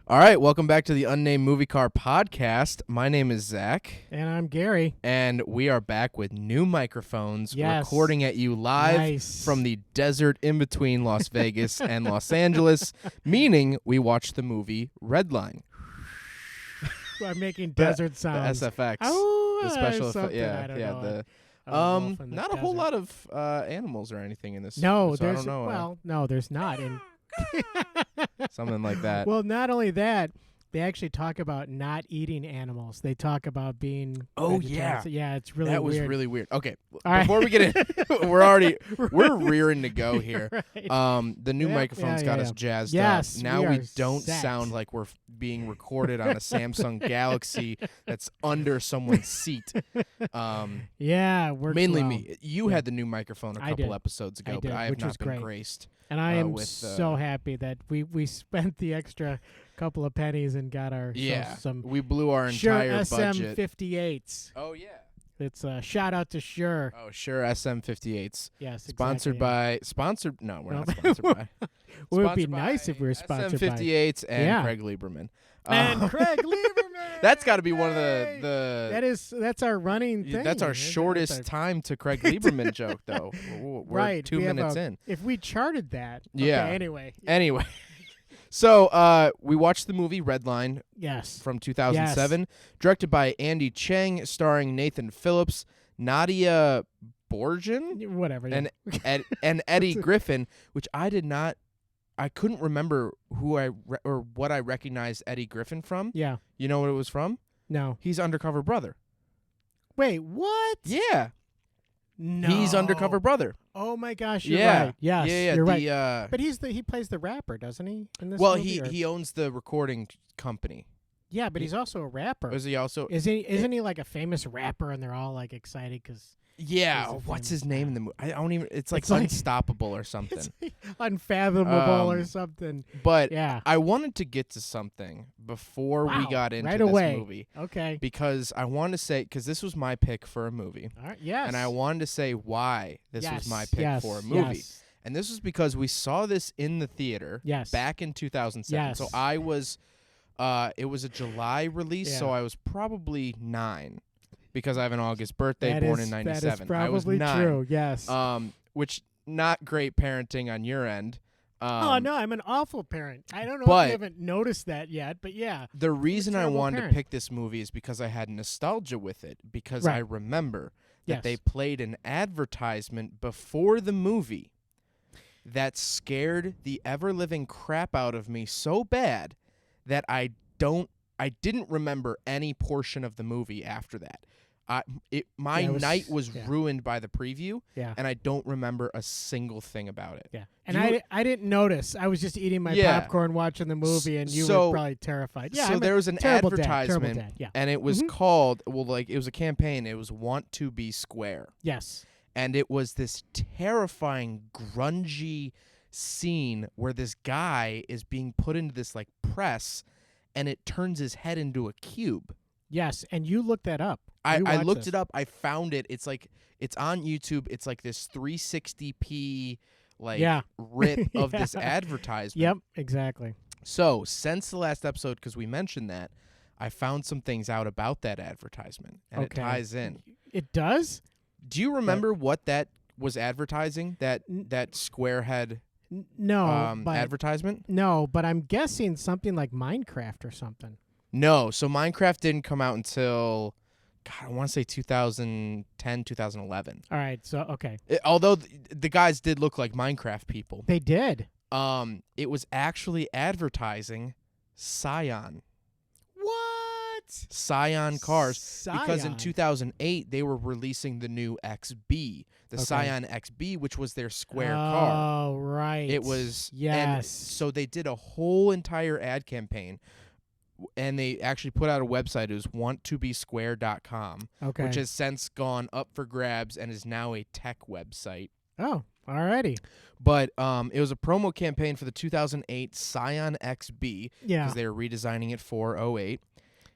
All right, welcome back to the Unnamed Movie Car Podcast. My name is Zach. And I'm Gary. And we are back with new microphones, Yes. recording at you live from the desert in between Las Vegas and Los Angeles, meaning we watched the movie Redline. I'm making desert sounds. The SFX. Oh, the special effect. yeah, not a whole lot of animals or anything in this. No, so there's I don't know, no, there's not. something like that. Well, not only that, they actually talk about not eating animals. They talk about being. Oh, vegetarians. Yeah, it's really that was weird. really weird. Okay, All before we get in, we're rearing to go here. Right. The new microphones got us jazzed up. Now we don't set. sound like we're being recorded on a Samsung Galaxy that's under someone's seat. Yeah, works Mainly well. me. You had the new microphone a couple did. episodes ago, I but did, I have which not was been great. graced. And I am with, so happy that we spent the extra couple of pennies and got our some we blew our Shure entire budget. SM58s. Oh yeah. It's a shout out to Shure. Oh, Shure SM58s. Yes, Sponsored exactly. by sponsored. No, we're No. not sponsored by. It would be Sponsored nice if we were sponsored by. SM58s and Yeah. Craig Lieberman. And Craig Lieberman. That's got to be one of Yay! the. That's our running thing. That's our That's shortest time to Craig Lieberman joke, though. We're right. 2 we have minutes in. If we charted that. Yeah. Okay, anyway. Anyway, so we watched the movie Redline Yes. from 2007, directed by Andy Chang, starring Nathan Phillips, Nadia Borgen, Whatever. Yeah. and Eddie Griffin, which I couldn't remember or what I recognized Eddie Griffin from. Yeah. You know what it was from? No. He's Undercover Brother. Wait. What? Yeah. No. He's Undercover Brother. Oh my gosh. You're Yeah. right. Yes. Yeah. You're the, right. But he plays the rapper, doesn't he? In this well, movie, he owns the recording company. Yeah, but he's also a rapper. Is he also? Isn't he like a famous rapper? And they're all like excited because. Yeah. He's a What's famous his name in the movie? I don't even. It's like It's like- Unstoppable or something. It's unfathomable or Um, something. But Yeah. I wanted to get to something before we Wow, got into right this away. movie Okay. because I wanted to say because this was my pick for a movie, All right. Yes. and I wanted to say why this was my pick yes, for a movie. Yes. And this was because we saw this in the theater Yes. back in 2007. Yes. So I was, it was a July release, so Yeah. I was probably 9 because I have an August birthday, That born is- in That '97. is probably I was 9. true. Yes. Which not great parenting on your end. Oh no, I'm an awful parent. I don't know but- if you haven't noticed that yet, but yeah. The reason I terrible wanted parent. to pick this movie is because I had nostalgia with it because Right. I remember that Yes. they played an advertisement before the movie that scared the ever-living crap out of me so bad that I didn't remember any portion of the movie after that. My Yeah, it was- night was yeah. ruined by the preview, Yeah. and I don't remember a single thing about it. Yeah. And You- I didn't notice. I was just eating my Yeah. popcorn watching the movie, and you So- were probably terrified. Yeah. so I'm there a was an terrible advertisement, Dad, terrible dad. Yeah. and it was Mhm. called it was a campaign. It was "Want to Be Square," Yes. and it was this terrifying, grungy scene where this guy is being put into this like press, and it turns his head into a cube. Yes. And you looked that up. I You watched looked this. it up. I found it. It's on YouTube. It's like this 360p rip of this Yeah. advertisement. Yep. Exactly. So, since the last episode, because we mentioned that, I found some things out about that advertisement, and it Okay. ties in. It does. Do you remember what that was advertising? That Squarehead No. But advertisement? no. But I'm guessing something like Minecraft or something. No. So Minecraft didn't come out until, God, I want to say 2010, 2011. All right. So okay. Although the guys did look like Minecraft people. They did. It was actually advertising Scion. What? Scion cars. Because in Scion. 2008 they were releasing the new XB, the Okay. Scion XB, which was their square car. Oh, right. It was and Yes. so they did a whole entire ad campaign, and they actually put out a website. It was wanttobesquare.com, Okay. which has since gone up for grabs and is now a tech website. Oh, alrighty. But it was a promo campaign for the 2008 Scion XB Yeah. because they were redesigning it for '08.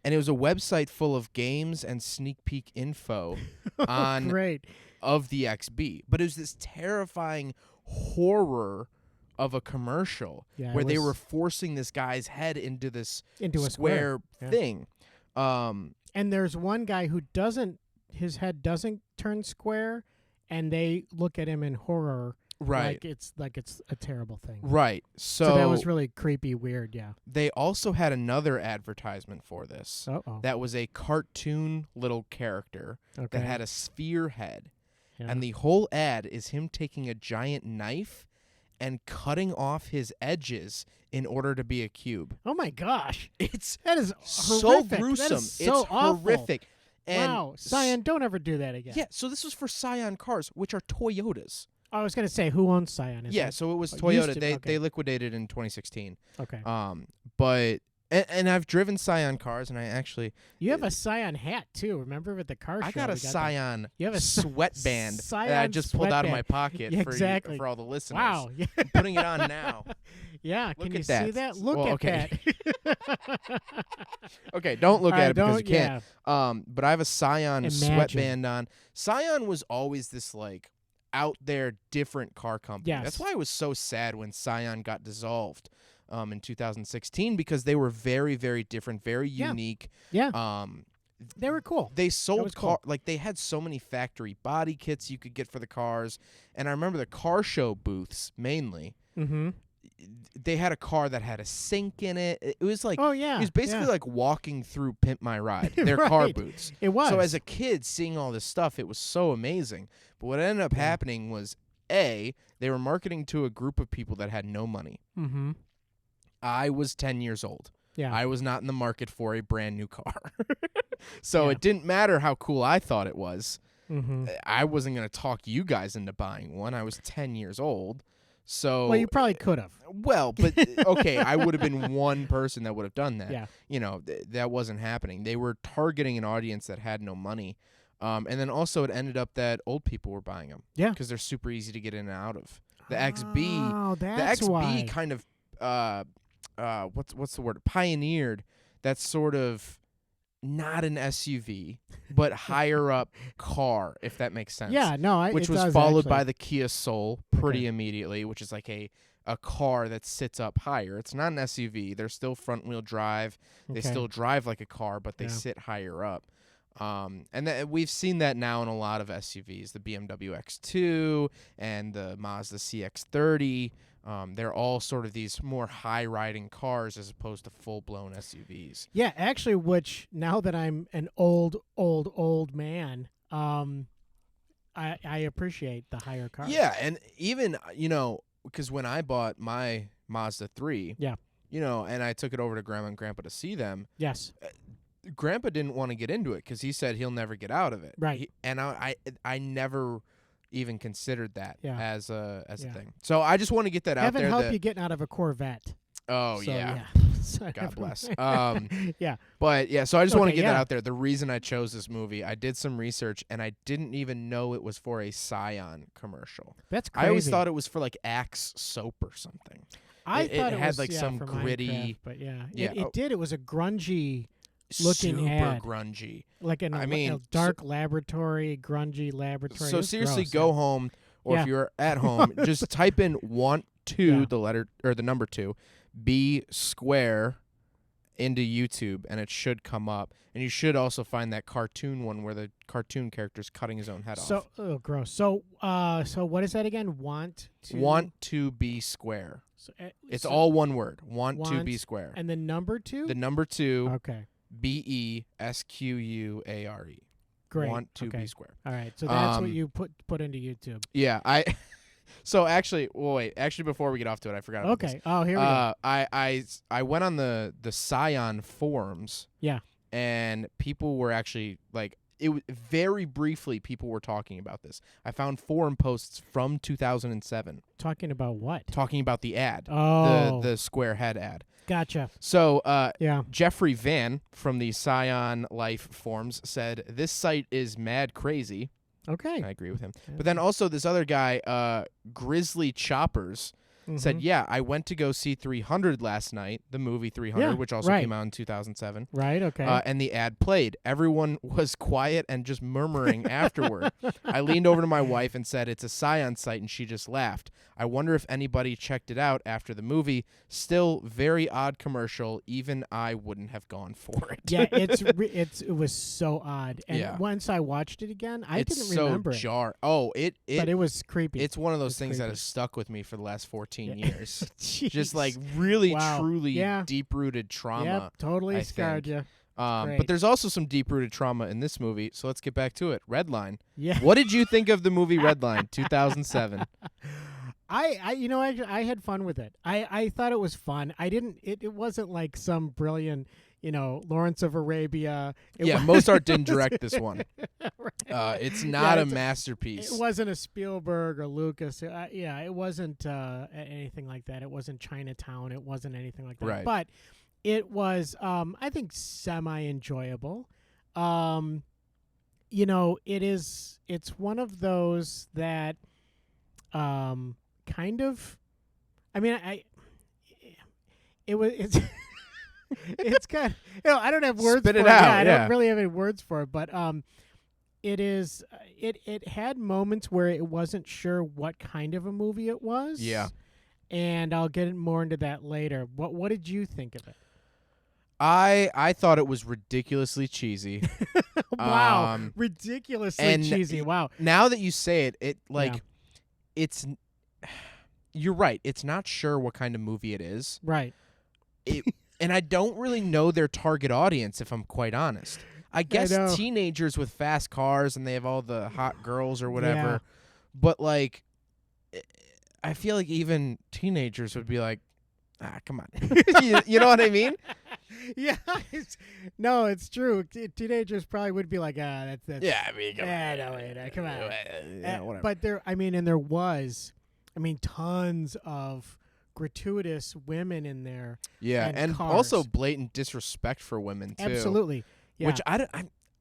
And it was a website full of games and sneak peek info Great. of the XB. But it was this terrifying horror of a commercial Yeah, where they were forcing this guy's head into this into a square thing. And there's one guy who his head doesn't turn square, and they look at him in horror. Right. Like it's a terrible thing. Right. So that was really creepy, weird, yeah. They also had another advertisement for this. Uh-oh. That was a cartoon little character that had a sphere head. Yeah. And the whole ad is him taking a giant knife and cutting off his edges in order to be a cube. Oh my gosh. That is so horrific. gruesome. That is so it's awful. horrific. And wow. Scion, don't ever do that again. Yeah, so this was for Scion cars, which are Toyotas. I was going to say, who owns Scion? So it was Toyota. They liquidated in 2016. Okay. But and I've driven Scion cars, and I actually you have a Scion hat too. Remember with the car show? I got a Scion you have a sweatband Scion that I just pulled out of sweatband. my pocket Exactly. for all the listeners. Wow. Yeah. I'm putting it on now. Yeah. Look Can you at that. see that? Look Well, at okay. that. Okay, don't look at it because you don't- can't. But I have a Scion Imagine. sweatband on. Scion was always this like out there different car company. Yes. That's why I was so sad when Scion got dissolved in 2016 because they were very, very different, very unique. Yeah. They were cool. They sold cool. like they had so many factory body kits you could get for the cars, and I remember the car show booths mainly. Mm-hmm. They had a car that had a sink in it. It was like it was basically like walking through Pimp My Ride. Their car booths. It was. So as a kid seeing all this stuff, it was so amazing. But what ended up happening was they were marketing to a group of people that had no money. Mm-hmm. I was 10 years old. Yeah. I was not in the market for a brand new car. So it didn't matter how cool I thought it was. Mm-hmm. I wasn't going to talk you guys into buying one. I was 10 years old. So well, you probably could have. Well, but okay, I would have been one person that would have done that. Yeah. You know, that wasn't happening. They were targeting an audience that had no money. And then also it ended up that old people were buying them. Yeah. Because they're super easy to get in and out of. The XB. Oh, that's the XB why. kind of what's the word? Pioneered that sort of not an SUV, but higher up car, if that makes sense. Yeah, no, which it was does, followed actually. by the Kia Soul pretty immediately, which is like a car that sits up higher. It's not an SUV. They're still front wheel drive. They still drive like a car, but they sit higher up. And we've seen that now in a lot of SUVs, the BMW X2 and the Mazda CX-30. They're all sort of these more high-riding cars as opposed to full-blown SUVs. Yeah, actually, which now that I'm an old man, I appreciate the higher cars. Yeah, and even, because when I bought my Mazda 3, and I took it over to Grandma and Grandpa to see them. Yes. Grandpa didn't want to get into it because he said he'll never get out of it. Right. And I never even considered that as a thing. So I just want to get that out there. Heaven help you getting out of a Corvette. Oh, so, yeah. So God bless. Yeah. But, yeah, so I just want to get that yeah. out there. The reason I chose this movie, I did some research, and I didn't even know it was for a Scion commercial. That's crazy. I always thought it was for, like, Axe soap or something. I thought it had, was, like, some for gritty... Minecraft, but, Yeah. It did. It was a grungy... looking super ad. grungy. Like in a dark laboratory, grungy laboratory. So seriously, go home, or Yeah. if you're at home, just type in want to the letter or the number 2, B square into YouTube, and it should come up. And you should also find that cartoon one where the cartoon character's cutting his own head off. Oh, gross. So what is that again? Want to be square. So, it's all one word. Want to be square. And the number 2. The number 2. Okay. BESQUARE. Great. Want to be square. All right. So that's what you put into YouTube. Yeah, So actually, before we get off to it, I forgot about this. Okay. Oh, here we go. I went on the Scion forums. Yeah. And people were actually like very briefly people were talking about this. I found forum posts from 2007 talking about what? Talking about the ad. Oh. The square head ad. Gotcha. So, yeah. Jeffrey Van from the Scion Life forums said, "This site is mad crazy." Okay. I agree with him. But then also this other guy, Grizzly Choppers, said, yeah, I went to go see 300 last night, the movie 300, Yeah, which also right. came out in 2007. Right, okay. And the ad played. Everyone was quiet and just murmuring afterward. I leaned over to my wife and said, it's a Scion site, and she just laughed. I wonder if anybody checked it out after the movie. Still very odd commercial. Even I wouldn't have gone for it. Yeah, it was so odd. And Yeah. once I watched it again, I It's didn't remember so it. But it was creepy. It's one of those It's things that creepy. has stuck with me for the last 14 Yeah. years. Jeez. Just like really, Wow. truly Yeah. deep-rooted trauma. Yep, totally I scarred think. you. But Great. there's also some deep-rooted trauma in this movie, so let's get back to it. Redline. Yeah. What did you think of the movie Redline, 2007? I had fun with it. I thought it was fun. I didn't. It wasn't like some brilliant, Lawrence of Arabia. Mozart didn't direct this one. Right. It's not a it's masterpiece. It wasn't a Spielberg or Lucas. It wasn't anything like that. It wasn't Chinatown. It wasn't anything like that. Right. But it was, I think, semi-enjoyable. It's one of those that kind of, I mean, it's it's kind of, I don't have words Spit for it it. out, Yeah, I yeah. don't really have any words for it, but it had moments where it wasn't sure what kind of a movie it was. Yeah. And I'll get more into that later. What did you think of it? I thought it was ridiculously cheesy. Wow. Ridiculously and cheesy. Wow. Now that you say it, Yeah. it's you're right. It's not sure what kind of movie it is. Right. And I don't really know their target audience, if I'm quite honest. I guess know. teenagers with fast cars and they have all the hot girls or whatever. Yeah. But like, I feel like even teenagers would be like, come on. you know what I mean? Yeah. It's true. Teenagers probably would be like, that's Yeah, I mean, come on. Yeah, whatever. But there was, tons of gratuitous women in there. Yeah, and cars. also blatant disrespect for women too. Absolutely. Yeah. Which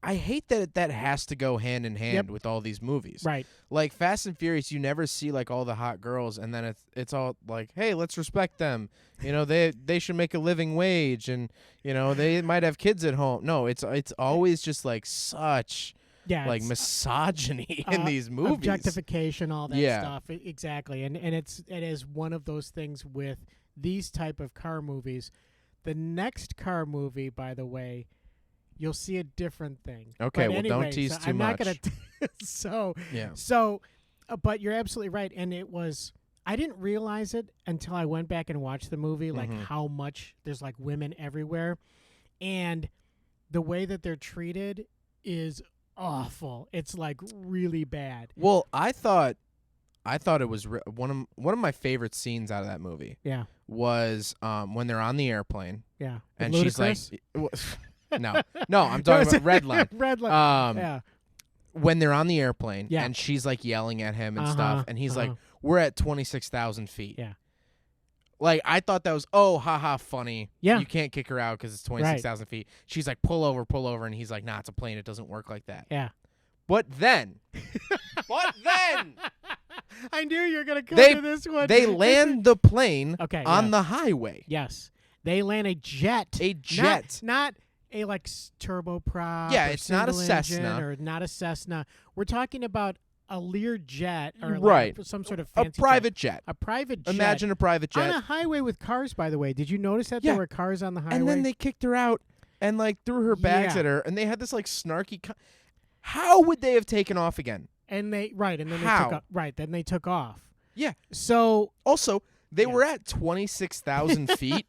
I hate that has to go hand in hand Yep. with all these movies. Right. Like Fast and Furious, you never see like all the hot girls, and then it's all like, hey, let's respect them. They should make a living wage, and they might have kids at home. No, it's always just like such like it's, misogyny in these movies. Objectification, all that Yeah. stuff. Exactly. And it is one of those things with these type of car movies. The next car movie, by the way, you'll see a different thing. Okay, But well, anyway, don't tease so too I'm much. not gonna. Yeah. But you're absolutely right, and it was. I didn't realize it until I went back and watched the movie, like Mhm. how much there's like women everywhere, and the way that they're treated is awful. It's like really bad. Well, I thought it was one of my favorite scenes out of that movie Yeah, was when they're on the airplane yeah. and With she's like, Ludacris? no, I'm talking about Redline. Redline. Yeah. When they're on the airplane Yeah. and she's like yelling at him and Uh-huh, stuff, and he's like, we're at 26,000 feet. Yeah. Like, I thought that was, haha, funny. Yeah. You can't kick her out because it's 26,000 feet. She's like, pull over. And he's like, nah, it's a plane. It doesn't work like that. Yeah. But then, I knew you were gonna come They- to this one. they land the plane Okay, on yeah. the highway. Yes, they land a jet. A jet. Not a like turboprop. Yeah, or it's not a single engine Cessna. or not a Cessna. We're talking about a Learjet or Right. like some sort of A fancy private jet. jet. A private jet. Imagine a private jet. On a highway with cars, by the way. Did you notice that Yeah. there were cars on the highway? And then they kicked her out and like threw her bags Yeah. at her, and they had this like snarky. How would they have taken off again? and then How? then they took off. Yeah. So Also, they Yeah. were at 26,000 feet.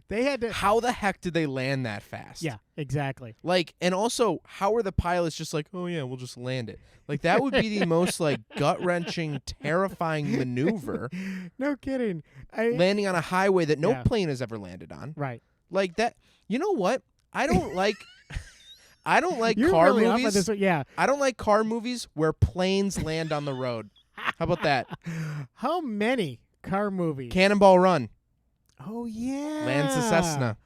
they had to. How the heck did they land that fast? Yeah, exactly. Like, and also, how are the pilots just like, oh yeah, we'll just land it? Like, that would be the most like gut wrenching, terrifying maneuver. No kidding. Landing on a highway that no Yeah. plane has ever landed on. Right. Like that. You know what? I don't like. I don't like You're car really up on movies. this one. Yeah. I don't like car movies where planes land on the road. How about that? How many car movies? Cannonball Run Oh yeah. lands the Cessna.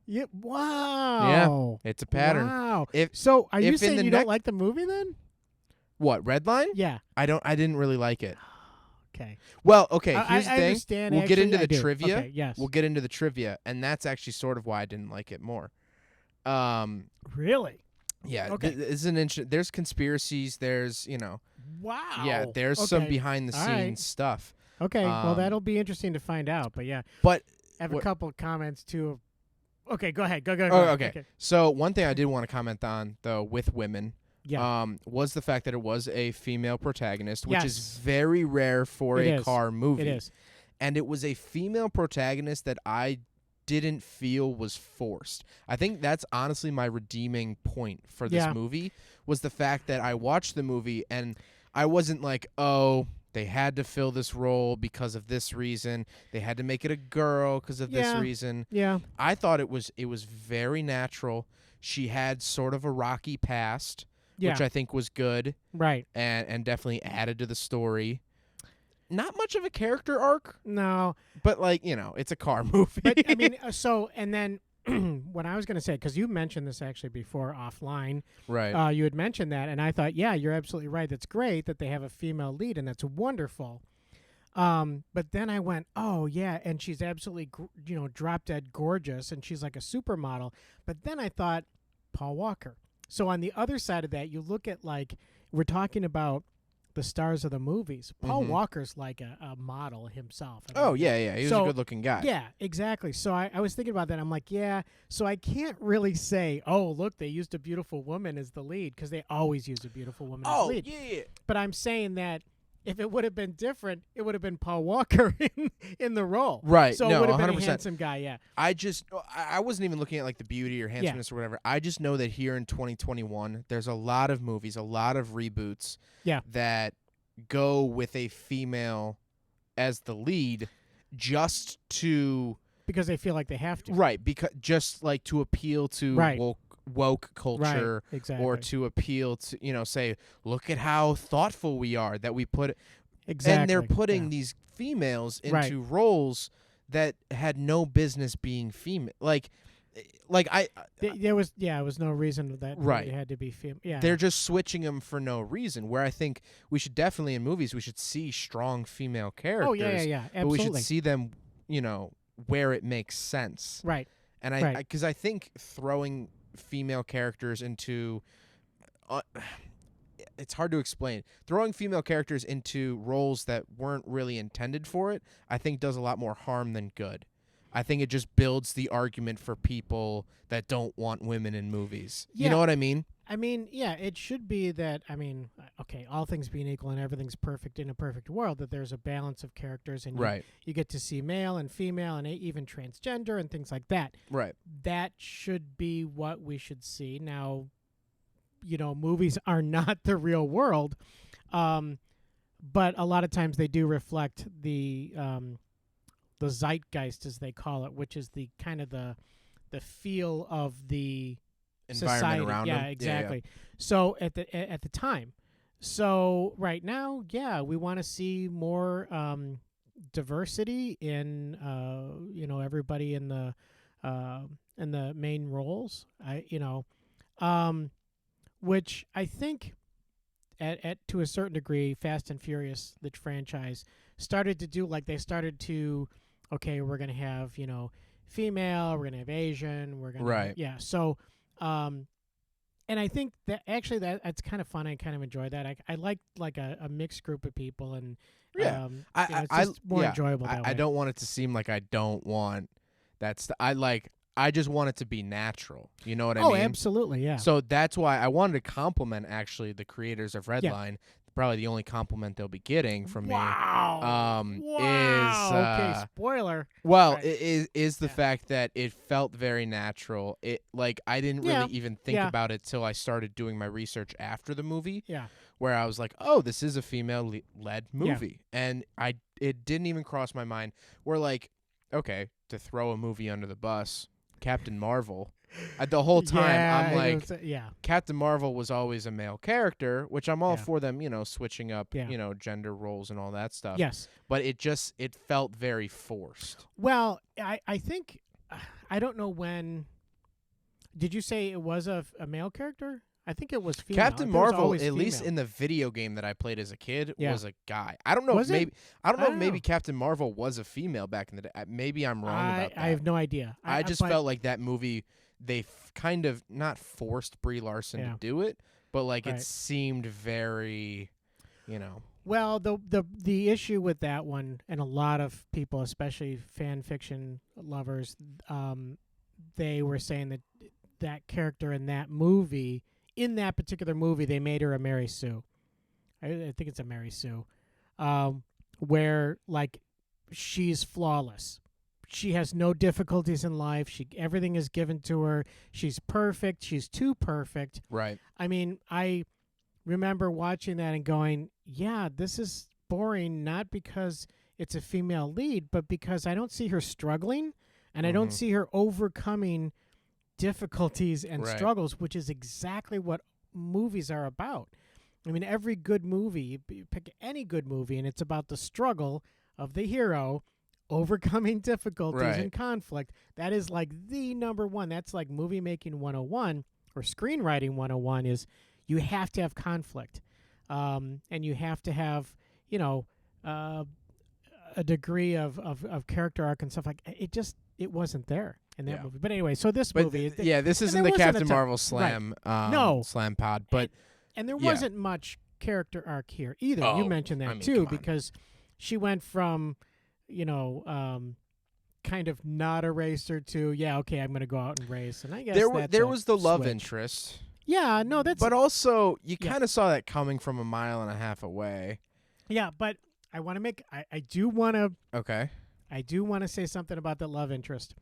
Yeah. Wow. It's a pattern. Wow. If So are you if in saying the you next- don't like the movie then? what Redline? Yeah. I didn't really like it. okay. Well, okay, I here's the thing. understand. We'll get actually, into I the do. trivia. Okay, yes. We'll get into the trivia, and that's actually sort of why I didn't like it more. Really? Yeah, Okay. is an there's conspiracies. There's Wow. there's okay. some behind the All scenes right. stuff. Okay. Well, that'll be interesting to find out. But yeah, But I have what- a couple of comments too. Okay, go ahead. Go. oh, okay. So one thing I did want to comment on though with women, Yeah. was the fact that it was a female protagonist, which is Yes. very rare for It a is. car movie. It is. And it was a female protagonist that I didn't feel was forced. I think that's honestly my redeeming point for this Yeah. movie was the fact that I watched the movie and I wasn't like, oh, they had to fill this role because of this reason. They had to make it a girl because of this Yeah. reason. Yeah. I thought it was very natural. She had sort of a rocky past, Yeah. which I think was good Right. and definitely added to the story. Not much of a character arc, No. but it's a car movie. But I mean, and then what I was going to say, because you mentioned this actually before offline, right. you had mentioned that, and I thought, yeah, you're absolutely right. That's great that they have a female lead, and that's wonderful. But then I went, oh yeah, and she's absolutely, drop dead gorgeous, and she's like a supermodel. But then I thought, Paul Walker. So on the other side of that, you look at we're talking about the stars of the movies. Paul Walker's like a model himself. Oh, yeah. He was a good-looking guy. Yeah, exactly. So I was thinking about that. I'm like, yeah. So I can't really say, oh, look, they used a beautiful woman as the lead, because they always use a beautiful woman as the lead. Yeah. But I'm saying that if it would have been different, it would have been Paul Walker in the role. Right. So no, it would have been 100%. a handsome guy, yeah. I wasn't even looking at the beauty or handsomeness or whatever. I just know that here in 2021, there's a lot of movies, a lot of reboots that go with a female as the lead just to because they feel like they have to. Right, because just like to appeal to woke culture, right, exactly. or to appeal to say, look at how thoughtful we are that we put exactly. And they're putting these females into roles that had no business being female. There was no reason that it had to be female. Yeah, they're just switching them for no reason. Where I think we should definitely in movies we should see strong female characters. Oh yeah, absolutely. But we should see them, where it makes sense. Right. And because I think throwing female characters into it's hard to explain. Throwing female characters into roles that weren't really intended for it, I think does a lot more harm than good. I think it just builds the argument for people that don't want women in movies. Yeah. You know what I mean? I mean, yeah, it should be that, okay, all things being equal and everything's perfect in a perfect world, that there's a balance of characters and you get to see male and female and even transgender and things like that. Right. That should be what we should see. Now, movies are not the real world, but a lot of times they do reflect the zeitgeist, as they call it, which is the kind of the feel of the environment society around them. Exactly. So at the time, so right now, we want to see more diversity in everybody in the main roles. Which I think at to a certain degree, Fast and Furious, the franchise, started to do. Like they started to, okay, we're gonna have female, we're gonna have Asian, we're gonna So, and I think that actually that's kind of fun. I kind of enjoy that. I like a mixed group of people, and it's just more enjoyable that way. I don't want it to seem like I don't want I just want it to be natural. You know what I mean? Oh, absolutely, yeah. So that's why I wanted to compliment actually the creators of Redline. Probably the only compliment they'll be getting from me. Wow. Is okay, spoiler. Well, right. is the fact that it felt very natural. It I didn't really even think about it till I started doing my research after the movie. Yeah. Where I was like, oh, this is a female-led movie, and it didn't even cross my mind. Where okay, to throw a movie under the bus. Captain Marvel. The whole time I'm like, Captain Marvel was always a male character, which I'm all for them, switching up, gender roles and all that stuff. Yes. But it felt very forced. Well, I think, I don't know when, did you say it was a male character? I think it was female. Captain There was Marvel, always at least female. in the video game that I played as a kid, Yeah. was a guy. I don't know. Was if it? maybe I don't know I if don't maybe know. Captain Marvel was a female back in the day. Maybe I'm wrong about that. I have no idea. I just but- felt like that movie, they kind of not forced Brie Larson Yeah. to do it, but like Right. it seemed very, you know. Well, the issue with that one, and a lot of people, especially fan fiction lovers, they were saying that that character in that movie, in that particular movie, they made her a Mary Sue. I think it's a Mary Sue, where like she's flawless. She has no difficulties in life. Everything is given to her. She's perfect. She's too perfect. Right. I mean, I remember watching that and going, yeah, this is boring, not because it's a female lead, but because I don't see her struggling and I don't Mhm. see her overcoming difficulties and Right. struggles, which is exactly what movies are about. I mean, every good movie, you pick any good movie, and it's about the struggle of the hero overcoming difficulties Right. and conflict. That is like the number one. That's like movie making 101 or screenwriting 101 is you have to have conflict. And you have to have, you know, a degree of character arc and stuff like it wasn't there in that Yeah. movie. But anyway, so this But movie, yeah, this and isn't there the wasn't a Captain ton- Marvel slam No. slam pod, but and there yeah. wasn't much character arc here either. Oh, You mentioned that I mean, too, come on. because she went from, you know, kind of not a racer to okay, I'm going to go out and race, and I guess there a was the love switch. interest. Yeah, no, that's But also, you Yeah. kind of saw that coming from a mile and a half away. yeah. But I want to make I do want to say something about the love interest.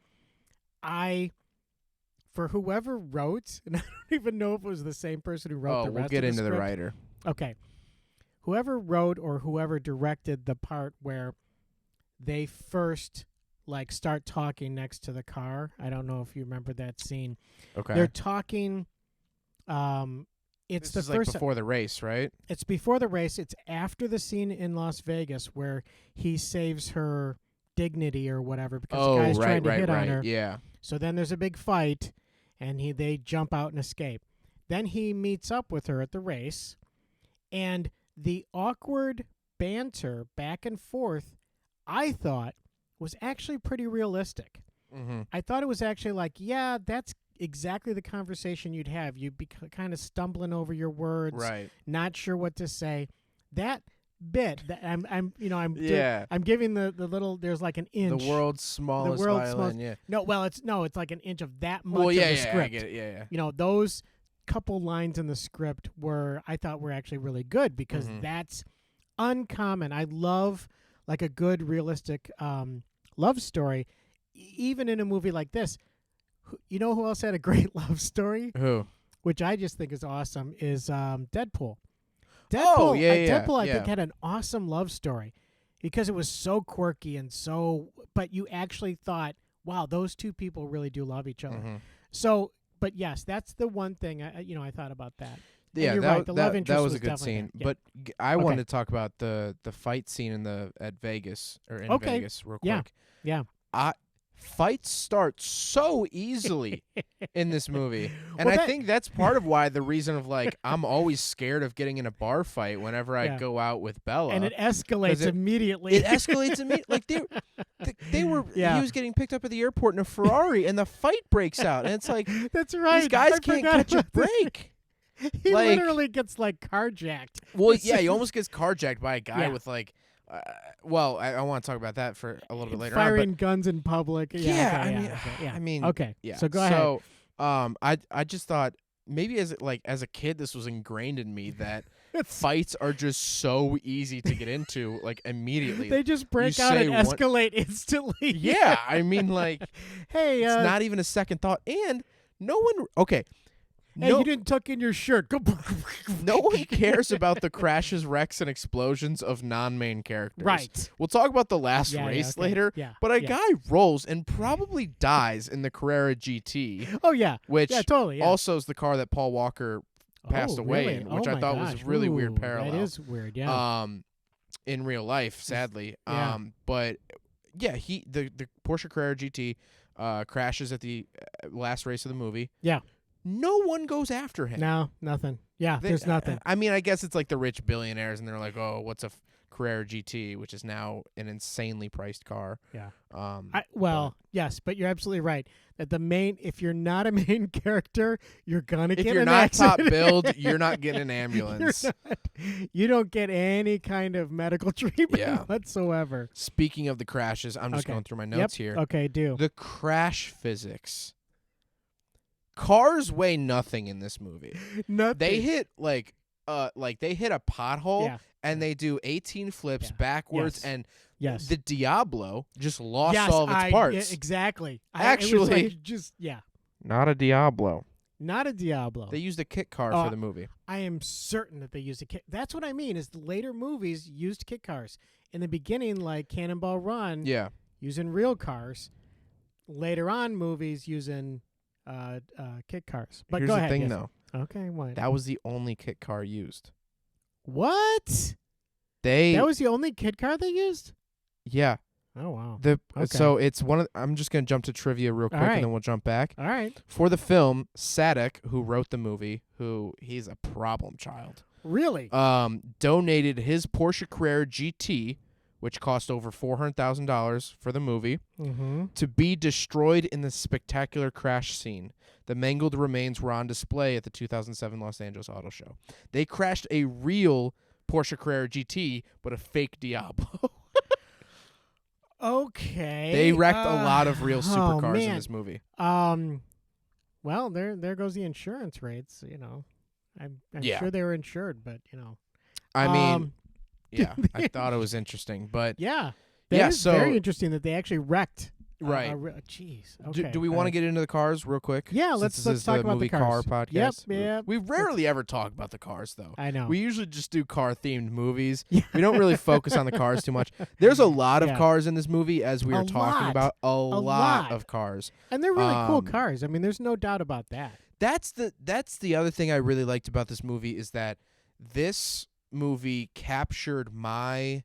For whoever wrote, and I don't even know if it was the same person who wrote the We'll rest get of into the script. writer. Okay. Whoever wrote or whoever directed the part where they first like start talking next to the car. I don't know if you remember that scene. Okay. They're talking it's This the is first like before the race, right? it's before the race. It's after the scene in Las Vegas where he saves her dignity or whatever because the guy's trying to hit on her. Yeah. So then there's a big fight, and they jump out and escape. Then he meets up with her at the race, and the awkward banter back and forth, I thought, was actually pretty realistic. Mm-hmm. I thought it was actually like, yeah, that's exactly the conversation you'd have. You'd be kind of stumbling over your words, Right. not sure what to say. That bit that I'm Yeah. I'm giving the little there's like an inch. The world's smallest world's violin. smallest- Yeah. No, it's like an inch of that much Well, yeah, of the yeah, script. I get it. Yeah, You know, those couple lines in the script I thought were actually really good because Mhm. that's uncommon. I love like a good realistic love story, even in a movie like this. You know who else had a great love story, yeah. Who? which I just think is awesome, is Deadpool. Oh, yeah, yeah, Deadpool, I yeah. think, had an awesome love story because it was so quirky and but you actually thought, wow, those two people really do love each other. Mhm. So, but yes, that's the one thing I thought about that. And Yeah, you're that, right. The love that interest was a was good definitely scene. there. Yeah. But I Okay. wanted to talk about the fight scene at Vegas or in Okay. Vegas real Yeah. quick. Yeah. Fights start so easily in this movie. And Well, I that- think that's part of why the reason of like I'm always scared of getting in a bar fight whenever I Yeah. go out with Bella. And it escalates it- immediately. It escalates immediately. Like they were. Yeah. He was getting picked up at the airport in a Ferrari, and the fight breaks out. And it's like That's right. these guys I can't forgot catch a about that. break. He Like- literally gets like carjacked. Well, yeah, he almost gets carjacked by a guy Yeah. with like. I want to talk about that for a little bit later Firing on. guns in public. But Yeah, yeah, okay, I yeah, mean, okay, yeah. I mean, Okay. yeah. So go ahead. So, I just thought maybe as a kid, this was ingrained in me that fights are just so easy to get into, like immediately. They just break out say and one- escalate instantly. Yeah, I mean, like Hey, it's not even a second thought, and no one. Okay, hey, no, you didn't tuck in your shirt. Go. no one cares about the crashes, wrecks, and explosions of non-main characters. Right. We'll talk about the last Yeah, yeah, race okay. later. Yeah. But a yeah. guy rolls and probably dies in the Carrera GT, Oh yeah. which Yeah. Totally. Yeah. also is the car that Paul Walker passed Oh, away really? in, which Oh I my thought was gosh. a really weird Ooh, parallel. That is weird. Yeah. In real life, sadly. Yeah. But yeah, the Porsche Carrera GT crashes at the last race of the movie. Yeah. no one goes after him. No, nothing. Yeah, there's nothing. I mean, I guess it's like the rich billionaires, and they're like, oh, what's a Carrera GT, which is now an insanely priced car. Yeah. But Yes, but you're absolutely right. That if you're not a main character, you're gonna if get you're an not top accident. billed, you're not getting an ambulance. You don't get any kind of medical treatment Yeah. whatsoever. Speaking of the crashes, I'm just Okay. going through my notes here. Okay, do. The crash physics. Cars weigh nothing in this movie. Nothing. They hit they hit a pothole Yeah. and they do 18 flips Yeah. backwards, Yes. and Yes. the Diablo just lost Yes, all of its parts. Yeah, exactly. It was Actually- like just Not a Diablo. not a Diablo. They used a kit car Oh, for the movie. I am certain that they used a kit. That's what I mean. Is the later movies used kit cars in the beginning, like Cannonball Run, Yeah. using real cars. Later on, movies using kit cars. But Here's go the ahead. thing, yes. though. Okay, what? That was the only kit car used. What? They That was the only kit car they used? yeah. Oh wow. The Okay. so it's one of I'm just gonna jump to trivia real quick right. and then we'll jump back. All right. For the film, Sadek, who wrote the movie, he's a problem child, Really? donated his Porsche Carrera GT, which cost over $400,000 for the movie, Mm-hmm. to be destroyed in the spectacular crash scene. The mangled remains were on display at the 2007 Los Angeles Auto Show. They crashed a real Porsche Carrera GT, but a fake Diablo. Okay. They wrecked a lot of real supercars in man. this movie. Well, there goes the insurance rates. I'm Yeah. sure they were insured, but I mean, Um, yeah, I thought it was interesting, but yeah, Yeah, that is so- very interesting that they actually wrecked. right. Jeez. Okay. Do we want to get into the cars real quick? Yeah, Since let's this is talk the about the movie cars. car podcast. Yep. We rarely ever talk about the cars though. I know. We usually just do car themed movies. Yeah. We don't really focus on the cars too much. There's a lot of Yeah. cars in this movie, as we A were talking lot. about. A lot lot. of cars. And they're really cool Um, cars. I mean, there's no doubt about that. That's the other thing I really liked about this movie is that this movie captured my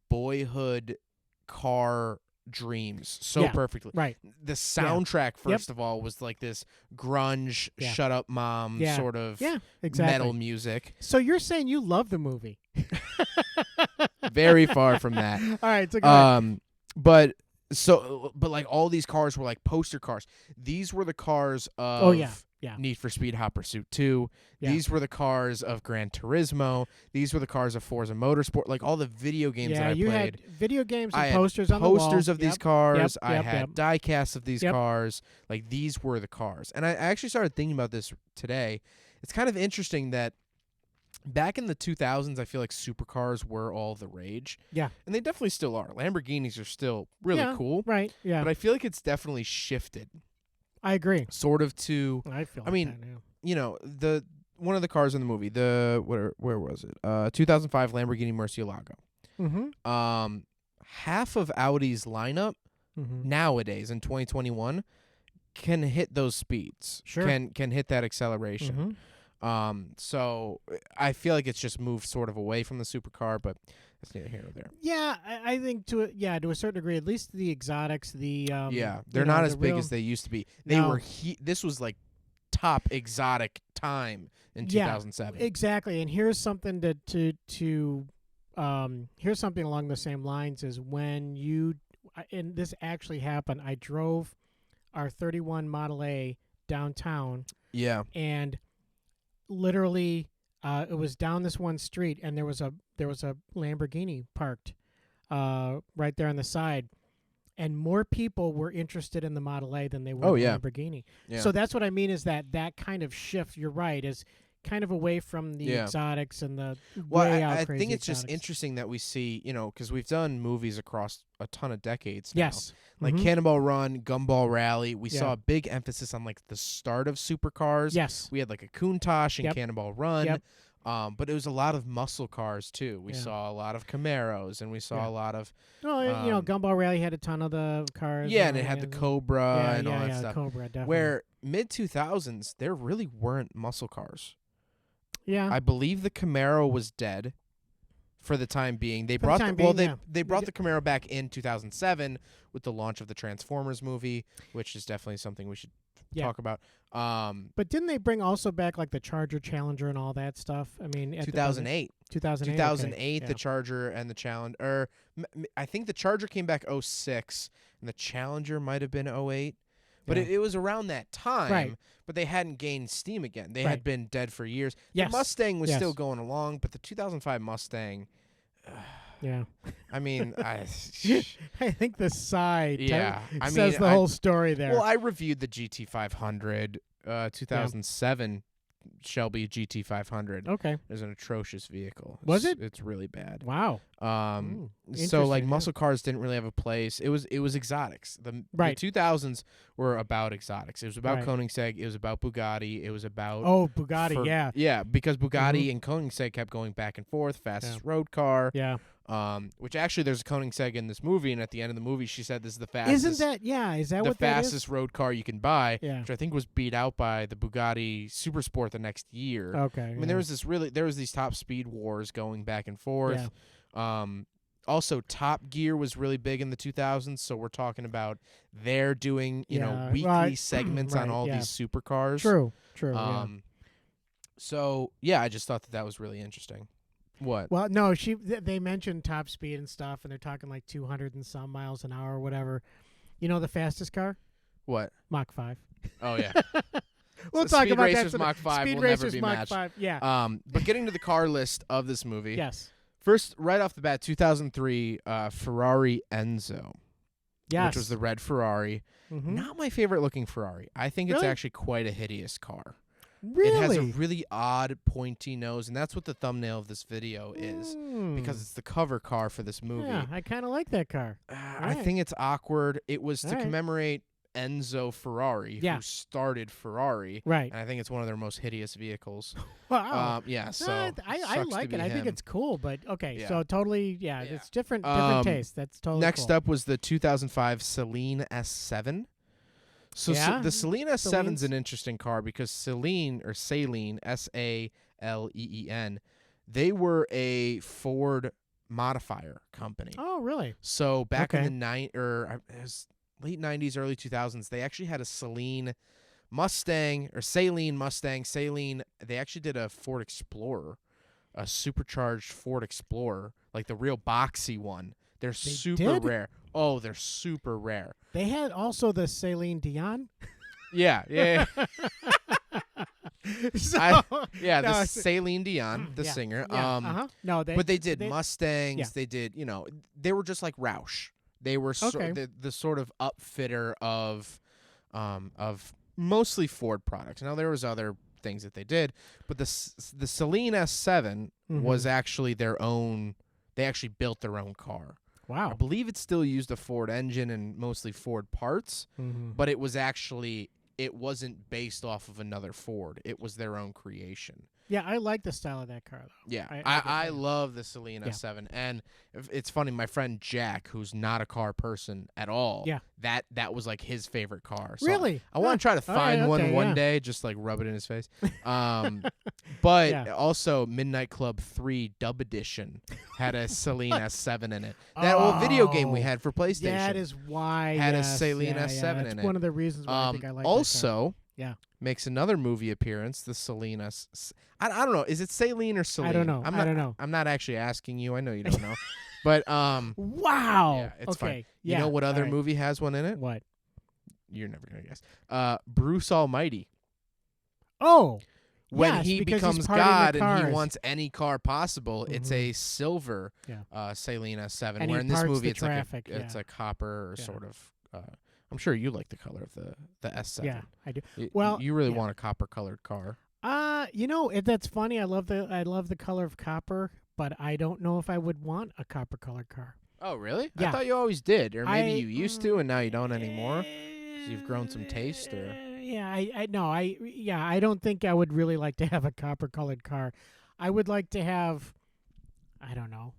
boyhood car dreams so Yeah. perfectly. Right. The soundtrack, first of all, was like this grunge, Yeah. shut up mom Yeah. sort of Yeah. Exactly. metal music. So you're saying you love the movie? Very far from that. All right. So go ahead. But like all these cars were like poster cars. These were the cars of Oh, yeah. Need for Speed Hot Pursuit 2. Yeah. These were the cars of Gran Turismo. These were the cars of Forza Motorsport. Like all the video games Yeah, that I you played. had video games and I had posters on the wall. posters of these Yep. cars. Yep, I yep, had yep. die casts of these Yep. cars. Like these were the cars. And I actually started thinking about this today. It's kind of interesting that back in the 2000s, I feel like supercars were all the rage. Yeah. And they definitely still are. Lamborghinis are still really Yeah. cool. Right. Yeah. But I feel like it's definitely shifted I agree. sort of to, I feel. I mean, that, yeah. the one of the cars in the movie, where was it? 2005 Lamborghini Murcielago. Mm-hmm. Half of Audi's lineup Mm-hmm. nowadays in 2021 can hit those speeds. Sure. Can hit that acceleration. Mm-hmm. So I feel like it's just moved sort of away from the supercar, but that's neither here nor there. Yeah, I think to a certain degree, at least the exotics, the Yeah, they're you know, not the as big real- as they used to be. They No. were this was like top exotic time in Yeah, 2007. Exactly, and here's something here's something along the same lines as when and this actually happened. I drove our 31 Model A downtown, Yeah. and literally it was down this one street, and there was a Lamborghini parked right there on the side, and more people were interested in the Model A than they were Oh, in yeah. the Lamborghini. Yeah. So that's what I mean is that kind of shift. You're right, is kind of away from the Yeah. exotics and the Well, way out I crazy think it's just exotics. interesting that we see, because we've done movies across a ton of decades now. Yes, Like Mhm. Cannonball Run, Gumball Rally. We Yeah. saw a big emphasis on like the start of supercars. Yes. We had like a Countach and Yep. Cannonball Run. Yep. But it was a lot of muscle cars too. We Yeah. saw a lot of Camaros, and we saw Yeah. a lot of Well, Gumball Rally had a ton of the cars. and it had the Cobra yeah, and all that yeah, stuff. Cobra, definitely. Where mid 2000s there really weren't muscle cars. yeah, I believe the Camaro was dead for the time being. They For the brought time well being, they yeah. they brought the Camaro back in 2007 with the launch of the Transformers movie, which is definitely something we should talk about. But didn't they bring also back like the Charger Challenger and all that stuff? I mean, 2008. 2008. Okay. The Charger and the Challenger. I think the Charger came back 06, and the Challenger might have been 08. But it was around that time. Right. But they hadn't gained steam again. They Right. had been dead for years. Yes. The Mustang was Yes. still going along, but the 2005 Mustang. Yeah. I mean, I think the side says the whole story there. Well, I reviewed the GT500, 2007 Shelby GT500. Okay. It's an atrocious vehicle. Was it? It's really bad. Wow. So like interesting, muscle cars didn't really have a place. It was exotics. The 2000s were about exotics. It was about Right. Koenigsegg. It was about Bugatti. It was about Bugatti. Yeah. yeah, because Bugatti and Koenigsegg kept going back and forth. Fastest road car. Yeah. Which actually there's a Koenigsegg in this movie, and at the end of the movie she said this is the fastest. Isn't that? Yeah. Is that the what that is? fastest road car you can buy? Yeah. Which I think was beat out by the Bugatti Supersport the next year. Okay. I mean, there was these top speed wars going back and forth. Also, Top Gear was really big in the 2000s, so we're talking about they're doing weekly segments on all these supercars. True. So yeah, I just thought that was really interesting. What? Well, no, they mentioned top speed and stuff, and they're talking like 200 and some miles an hour or whatever. You know the fastest car? What? Mach 5. Oh yeah. We'll so talk Speed about Racers that. Mach 5 Speed will Racers never be Mach matched. 5. Yeah. But getting to the car list of this movie. Yes. First, right off the bat, 2003 Ferrari Enzo. Yes. Which was the red Ferrari. Mm-hmm. Not my favorite looking Ferrari. I think it's Really? actually quite a hideous car. Really? It has a really odd pointy nose, and that's what the thumbnail of this video is, because it's the cover car for this movie. Yeah, I kind of like that car. I think it's awkward. It was to commemorate Enzo Ferrari, who started Ferrari. Right. And I think it's one of their most hideous vehicles. Wow. So I like it. I think it's cool, but okay. So totally, it's different taste. That's totally Next cool. up was the 2005 Celine S7. So the Celine S7's an interesting car because Saleen, S-A-L-E-E-N, they were a Ford modifier company. Oh, really? So back in the late 90s, early 2000s, they actually had a Saleen Mustang. They actually did a Ford Explorer, a supercharged Ford Explorer, like the real boxy one. They're super rare. Oh, they're super rare. They had also the Celine Dion. Yeah. The Celine Dion, the singer. No, but they did Mustangs. Yeah. They did, they were just like Roush. They were the sort of upfitter of mostly Ford products. Now there was other things that they did, but the Celine S7 was actually their own. They actually built their own car. Wow. I believe it still used a Ford engine and mostly Ford parts, but it wasn't based off of another Ford. It was their own creation. Yeah, I like the style of that car, though. Yeah, I love the Celine S7. And it's funny, my friend Jack, who's not a car person at all, that was like his favorite car. So really? I want to try to find one day, just like rub it in his face. But also Midnight Club 3 Dub Edition had a Celine S7 in it. That old video game we had for PlayStation. That is why. Had a Celine S7 in it. That's one of the reasons why I think I like also, that car. makes another movie appearance, the Celine I don't know. Is it Celine or Celine? I don't know. I don't know. I'm not actually asking you. I know you don't know. But wow. Yeah, it's fine. Yeah. You know what other movie has one in it? What? You're never going to guess. Bruce Almighty. Oh. When yes, he becomes God and he wants any car possible, it's a silver Celine S7. And where in this movie it's a copper or sort of I'm sure you like the color of the S7. Yeah, I do. You really want a copper colored car. That's funny. I love the color of copper, but I don't know if I would want a copper colored car. Oh, really? Yeah. I thought you always did, or maybe you used to and now you don't anymore. So you've grown some taste, or I don't think I would really like to have a copper colored car. I would like to have, I don't know.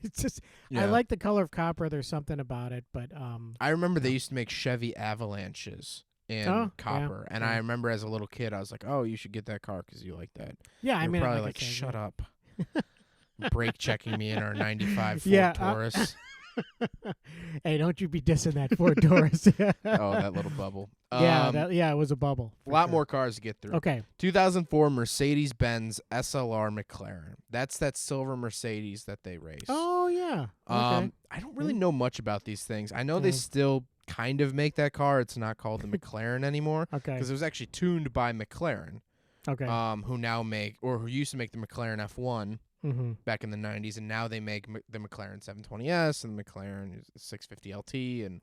It's just I like the color of copper. There's something about it, but I remember they used to make Chevy Avalanches in copper, and I remember as a little kid, I was like, "Oh, you should get that car because you like that." Yeah, I mean, probably like I said, shut up, brake checking me in our '95 Ford Taurus. Hey, don't you be dissing that Ford Taurus. Oh, that little bubble. Yeah, it was a bubble. A lot more cars to get through. Okay. 2004 Mercedes-Benz SLR McLaren. That's that silver Mercedes that they race. Oh yeah. Okay. I don't really know much about these things. I know they Yeah. still kind of make that car. It's not called the McLaren anymore Okay. because it was actually tuned by McLaren. Okay. Who now make, or who used to make the McLaren F1 Mm-hmm. back in the 90s, and now they make the McLaren 720S and the McLaren 650 LT and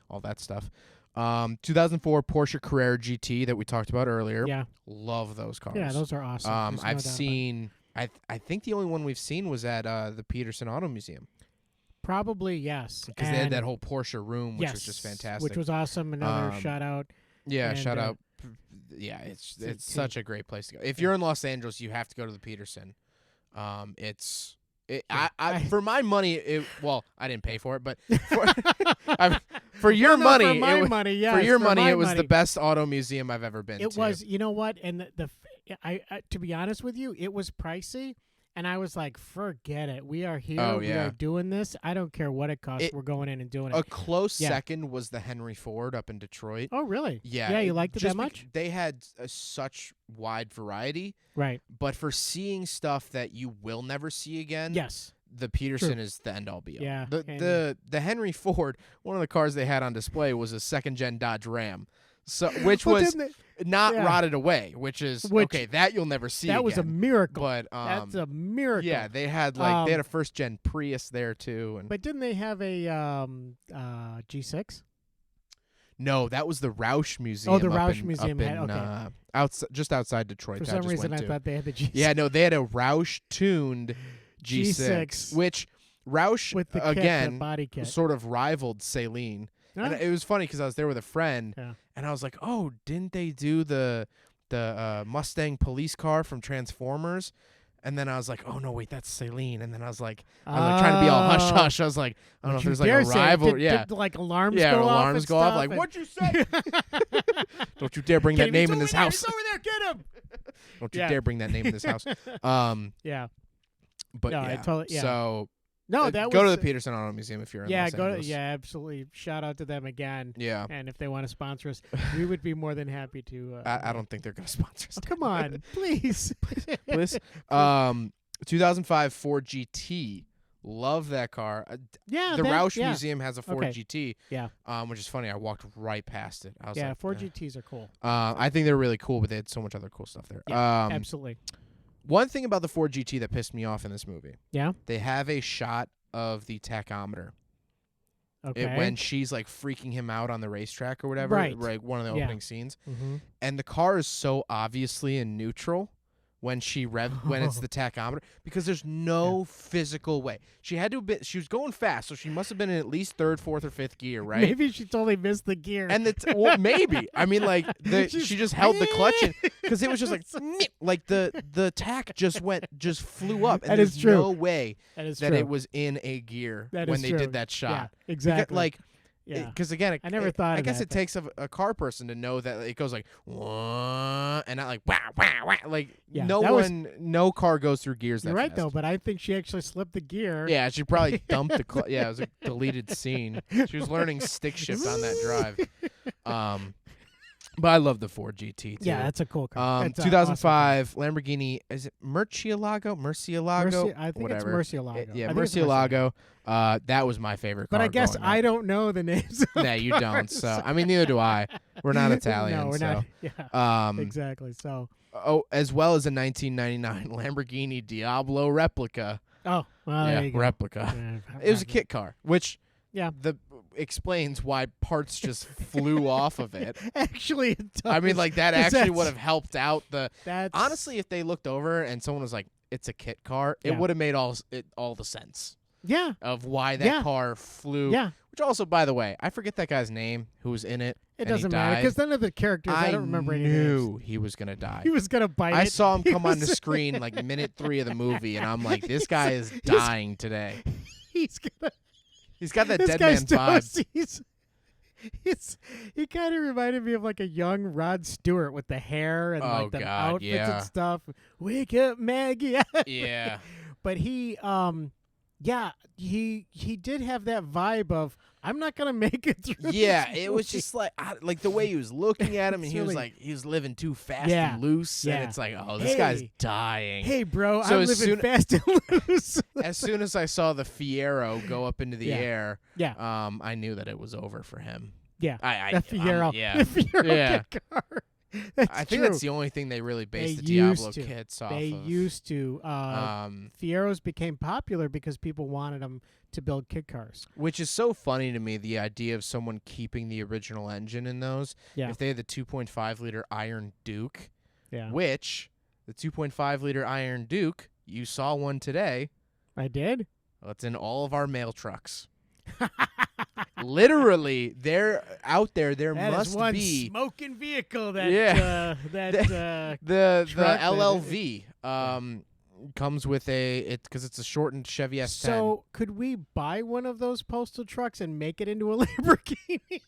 all that stuff. 2004 Porsche Carrera GT that we talked about earlier. Yeah. Love those cars. Yeah, those are awesome. There's no I've doubt about it. seen, I think the only one we've seen was at the Peterson Auto Museum. Probably yes. Because they had that whole Porsche room, which was just fantastic. Which was awesome. Another shout out. Yeah, And, shout out. Yeah, it's such a great place to go. If you're in Los Angeles, you have to go to the Peterson. For my money, well, I didn't pay for it, but for your money, for my money, yes, for your for money, my it was money. the best auto museum I've ever been to. It was, you know what? And I to be honest with you, it was pricey, and I was like, forget it. We are here. Oh, We yeah. are doing this. I don't care what it costs. We're going in and doing it. A close Yeah. second was the Henry Ford up in Detroit. Oh, really? Yeah. Yeah, you liked it just that much? They had such wide variety, Right. but for seeing stuff that you will never see again, Yes. the Peterson is the end all be all. Yeah, The Henry Ford, one of the cars they had on display was a second gen Dodge Ram. So which Well, was didn't not yeah. rotted away, which okay, that you'll never see that was a again. miracle. But That's a miracle. yeah, they had they had a first gen Prius there too, and But didn't they have a G6? no, that was the Roush Museum. Oh, the up Roush in, Museum up in, had just outside Detroit. For that I some just reason, went I to. thought they had the G6. Yeah, no, they had a Roush tuned G6, G6. which Roush With the kit, again the body kit. sort of rivaled Saleen. Huh? And it was funny because I was there with a friend, Yeah. and I was like, "Oh, didn't they do the Mustang police car from Transformers?" And then I was like, "Oh no, wait, that's Saleen." And then I was like trying to be all hush hush. I was like, "I don't know if there's like a rival." Did like alarms yeah, go off? alarms and go off. stuff Like, and- what'd you say? Don't you dare bring Get that him. name He's in this over there. house. He's over there. Get him. Don't you Yeah. dare bring that name in this house. Yeah. But No, I yeah. totally- yeah. So No, that go was to the Peterson Auto Museum if you're in yeah. Los Go to Angeles. absolutely. Shout out to them again. Yeah. And if they want to sponsor us, we would be more than happy to. I don't think they're gonna sponsor us. Oh, come on, please. Please. 2005 Ford GT. Love that car. Yeah. The Roush yeah. Museum has a Ford Okay. GT. Yeah. Which is funny. I walked right past it. I was Yeah. like, Ford eh. GTs are cool. I think they're really cool, but they had so much other cool stuff there. Yeah, absolutely. One thing about the Ford GT that pissed me off in this movie. Yeah. They have a shot of the tachometer. Okay. When she's like freaking him out on the racetrack or whatever, Right. like one of the Yeah. opening scenes, Mm-hmm. and the car is so obviously in neutral when when it's the tachometer, because there's no physical way. She had to be, she was going fast, so she must have been in at least third, fourth, or fifth gear, right? Maybe she totally missed the gear. And well, maybe. I mean, like she just held the clutch in, because it was just like the tack just flew up, and That there's is true. no way that is that true. it was in a gear That when is they true. did that shot. Yeah, exactly. Like, yeah. because again, I never thought I of guess that, it but- takes a car person to know that it goes like wah, and not like wah wah wah. Like Yeah, no that was- no car goes through gears. You're that right fast. though, but I think she actually slipped the gear. Yeah, she probably dumped the. Yeah, it was a deleted scene. She was learning stick shift on that drive. But I love the Ford GT too. Yeah, that's a cool car. That's a 2005 Lamborghini. Is it Murcielago? I think whatever. it's Murcielago. Yeah, I think it's a Murcielago. That was my favorite car. But I guess growing up. I don't know the names. Of Yeah, you don't. cars. So I mean, neither do I. We're not Italian. No, we're so. not. Yeah, Um, exactly. So, as well as a 1999 Lamborghini Diablo replica. well, there you go. replica. Yeah, It was a kit car, which Yeah. explains why parts just flew off of it. Actually, it does. I mean, like that 'Cause actually that's- would have helped out the. That's Honestly, if they looked over and someone was like, "It's a kit car," it Yeah. would have made all the sense Yeah, of why that Yeah. car flew. yeah. Which also, by the way, I forget that guy's name who was in it. It and he doesn't matter died. because none of the characters. I don't remember any names. knew he was gonna die. He was gonna bite I it. saw him He come on the was- screen like minute 3 of the movie, and I'm like, this guy is dying today. He's gonna. He's got that This dead man guy's vibe. He kind of reminded me of like a young Rod Stewart with the hair and Oh, like the God, outfits yeah. and stuff. Wake up, Maggie. Yeah. But he Yeah, he did have that vibe of I'm not gonna make it through. Yeah, this it was movie." just like the way he was looking at him, and It's he was really- like he was living too fast Yeah, and loose, and yeah. it's like, oh, this guy's Hey, dying. Hey, bro, So I'm as living soon- fast and loose. As soon as I saw the Fiero go up into the Yeah. air, Yeah. I knew that it was over for him. Yeah, I the Fiero, yeah. the Fiero Yeah. kit car. That's I think true. that's the only thing they really based They the Diablo used to. kits off They of. used to. Fieros became popular because people wanted them to build kit cars. Which is so funny to me, the idea of someone keeping the original engine in those. Yeah. If they had the 2.5 liter Iron Duke, Yeah, which the 2.5 liter Iron Duke, you saw one today. I did. Well, it's in all of our mail trucks. Literally, they're out there. There That must is one be smoking vehicle. That Yeah. the truck that- LLV comes with because it's a shortened Chevy S10. So could we buy one of those postal trucks and make it into a Lamborghini?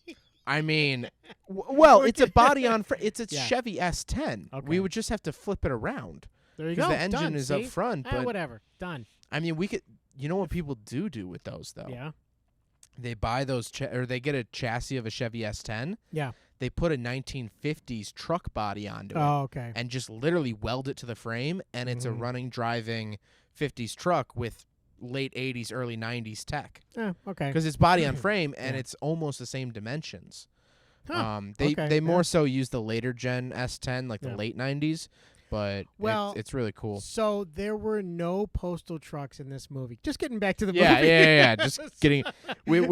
I mean, well, it's a body on. It's a Yeah. Chevy S10. Okay. We would just have to flip it around There you go. because the engine Done, is see? up front. But whatever. Done. I mean, we could. You know what people do with those though? Yeah. They buy those, or they get a chassis of a Chevy S10. Yeah. They put a 1950s truck body onto it. Oh, okay. And just literally weld it to the frame, and it's a Mhm. running, driving 50s truck with late 80s, early 90s tech. Okay. Because it's body on frame, and Yeah. it's almost the same dimensions. Huh. They Okay, they yeah. more so use the later gen S10, like the Yeah. late 90s, but Well, it's really cool. So there were no postal trucks in this movie. Just getting back to the Yeah, movie. yeah. Just getting. We've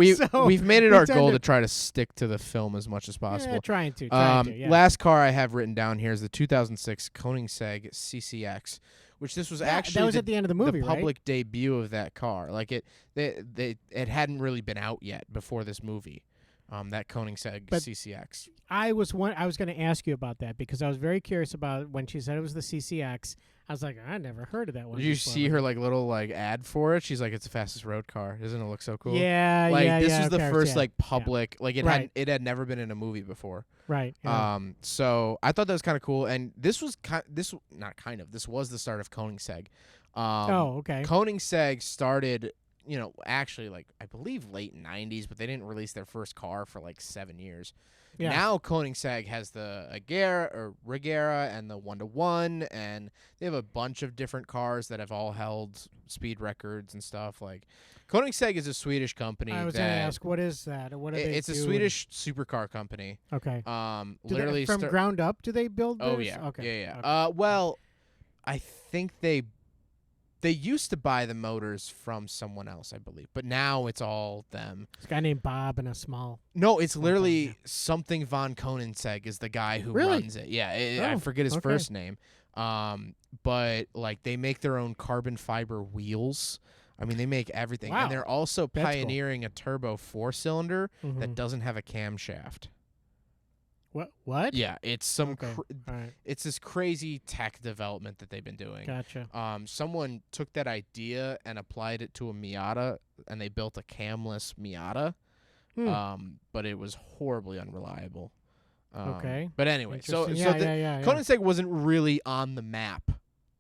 made it we our tend goal to- to try to stick to the film as much as possible. Yeah, trying to. Yeah. Last car I have written down here is the 2006 Koenigsegg CCX, which this was Yeah, actually that was at the end of the movie, the right? public debut of that car. Like it hadn't really been out yet before this movie. That Koenigsegg But CCX. I was going to ask you about that because I was very curious about when she said it was the CCX. I was like, I never heard of that one. Did you before. see her little ad for it? She's like, it's the fastest road car. Doesn't it look so cool? Yeah, Like yeah, this yeah, was the of course, first yeah. like public like Right. it had never been in a movie before. Right. Yeah. So I thought that was kind of cool, and this was this was the start of Koenigsegg. Okay. Koenigsegg started, actually like I believe late 90s, but they didn't release their first car for like 7 years. Yeah. Now Koenigsegg has the Regera and the 1-to-1, and they have a bunch of different cars that have all held speed records and stuff. Like Koenigsegg is a Swedish company. I was going to ask, what is that? What do they It's a do? Swedish supercar company. Okay. Do Literally they, from ground up, do they build Oh theirs? yeah. Okay. Yeah. Okay. Well, I think they used to buy the motors from someone else, I believe, but now it's all them. This guy named Bob and a small. No, it's literally yeah. something von Koenigsegg is the guy who Really? runs it. Yeah, I Oh, forget his okay. first name. But like they make their own carbon fiber wheels. I mean, they make everything, Wow. and they're also That's cool. pioneering a turbo 4-cylinder that Mhm. doesn't have a camshaft. What? Yeah, it's some. Okay. All right. It's this crazy tech development that they've been doing. Gotcha. Someone took that idea and applied it to a Miata, and they built a camless Miata. But it was horribly unreliable. Okay. But anyway, so Interesting. the yeah. Koenigsegg wasn't really on the map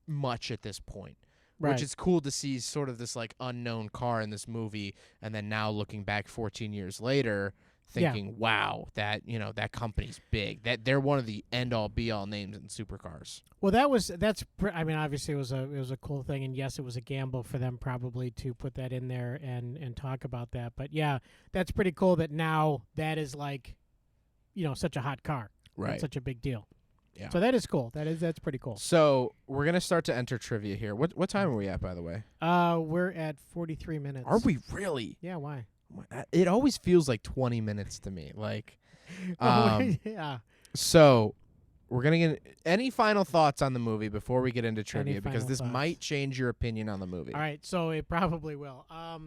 much at this point, Right. which is cool to see sort of this like unknown car in this movie, and then now looking back 14 years later, thinking, wow, that that company's big. That they're one of the end all be all names in supercars. Well, I mean, obviously it was a cool thing, and yes, it was a gamble for them probably to put that in there and talk about that. But yeah, that's pretty cool that now that is like, such a hot car. Right. That's such a big deal. Yeah. So that is cool. That's pretty cool. So we're gonna start to enter trivia here. What time are we at, by the way? We're at 43 minutes. Are we really? Yeah. Why? It always feels like 20 minutes to me. Like, Yeah. so we're gonna get any final thoughts on the movie before we get into trivia, because final this thoughts? might change your opinion on the movie. All right. So it probably will. Let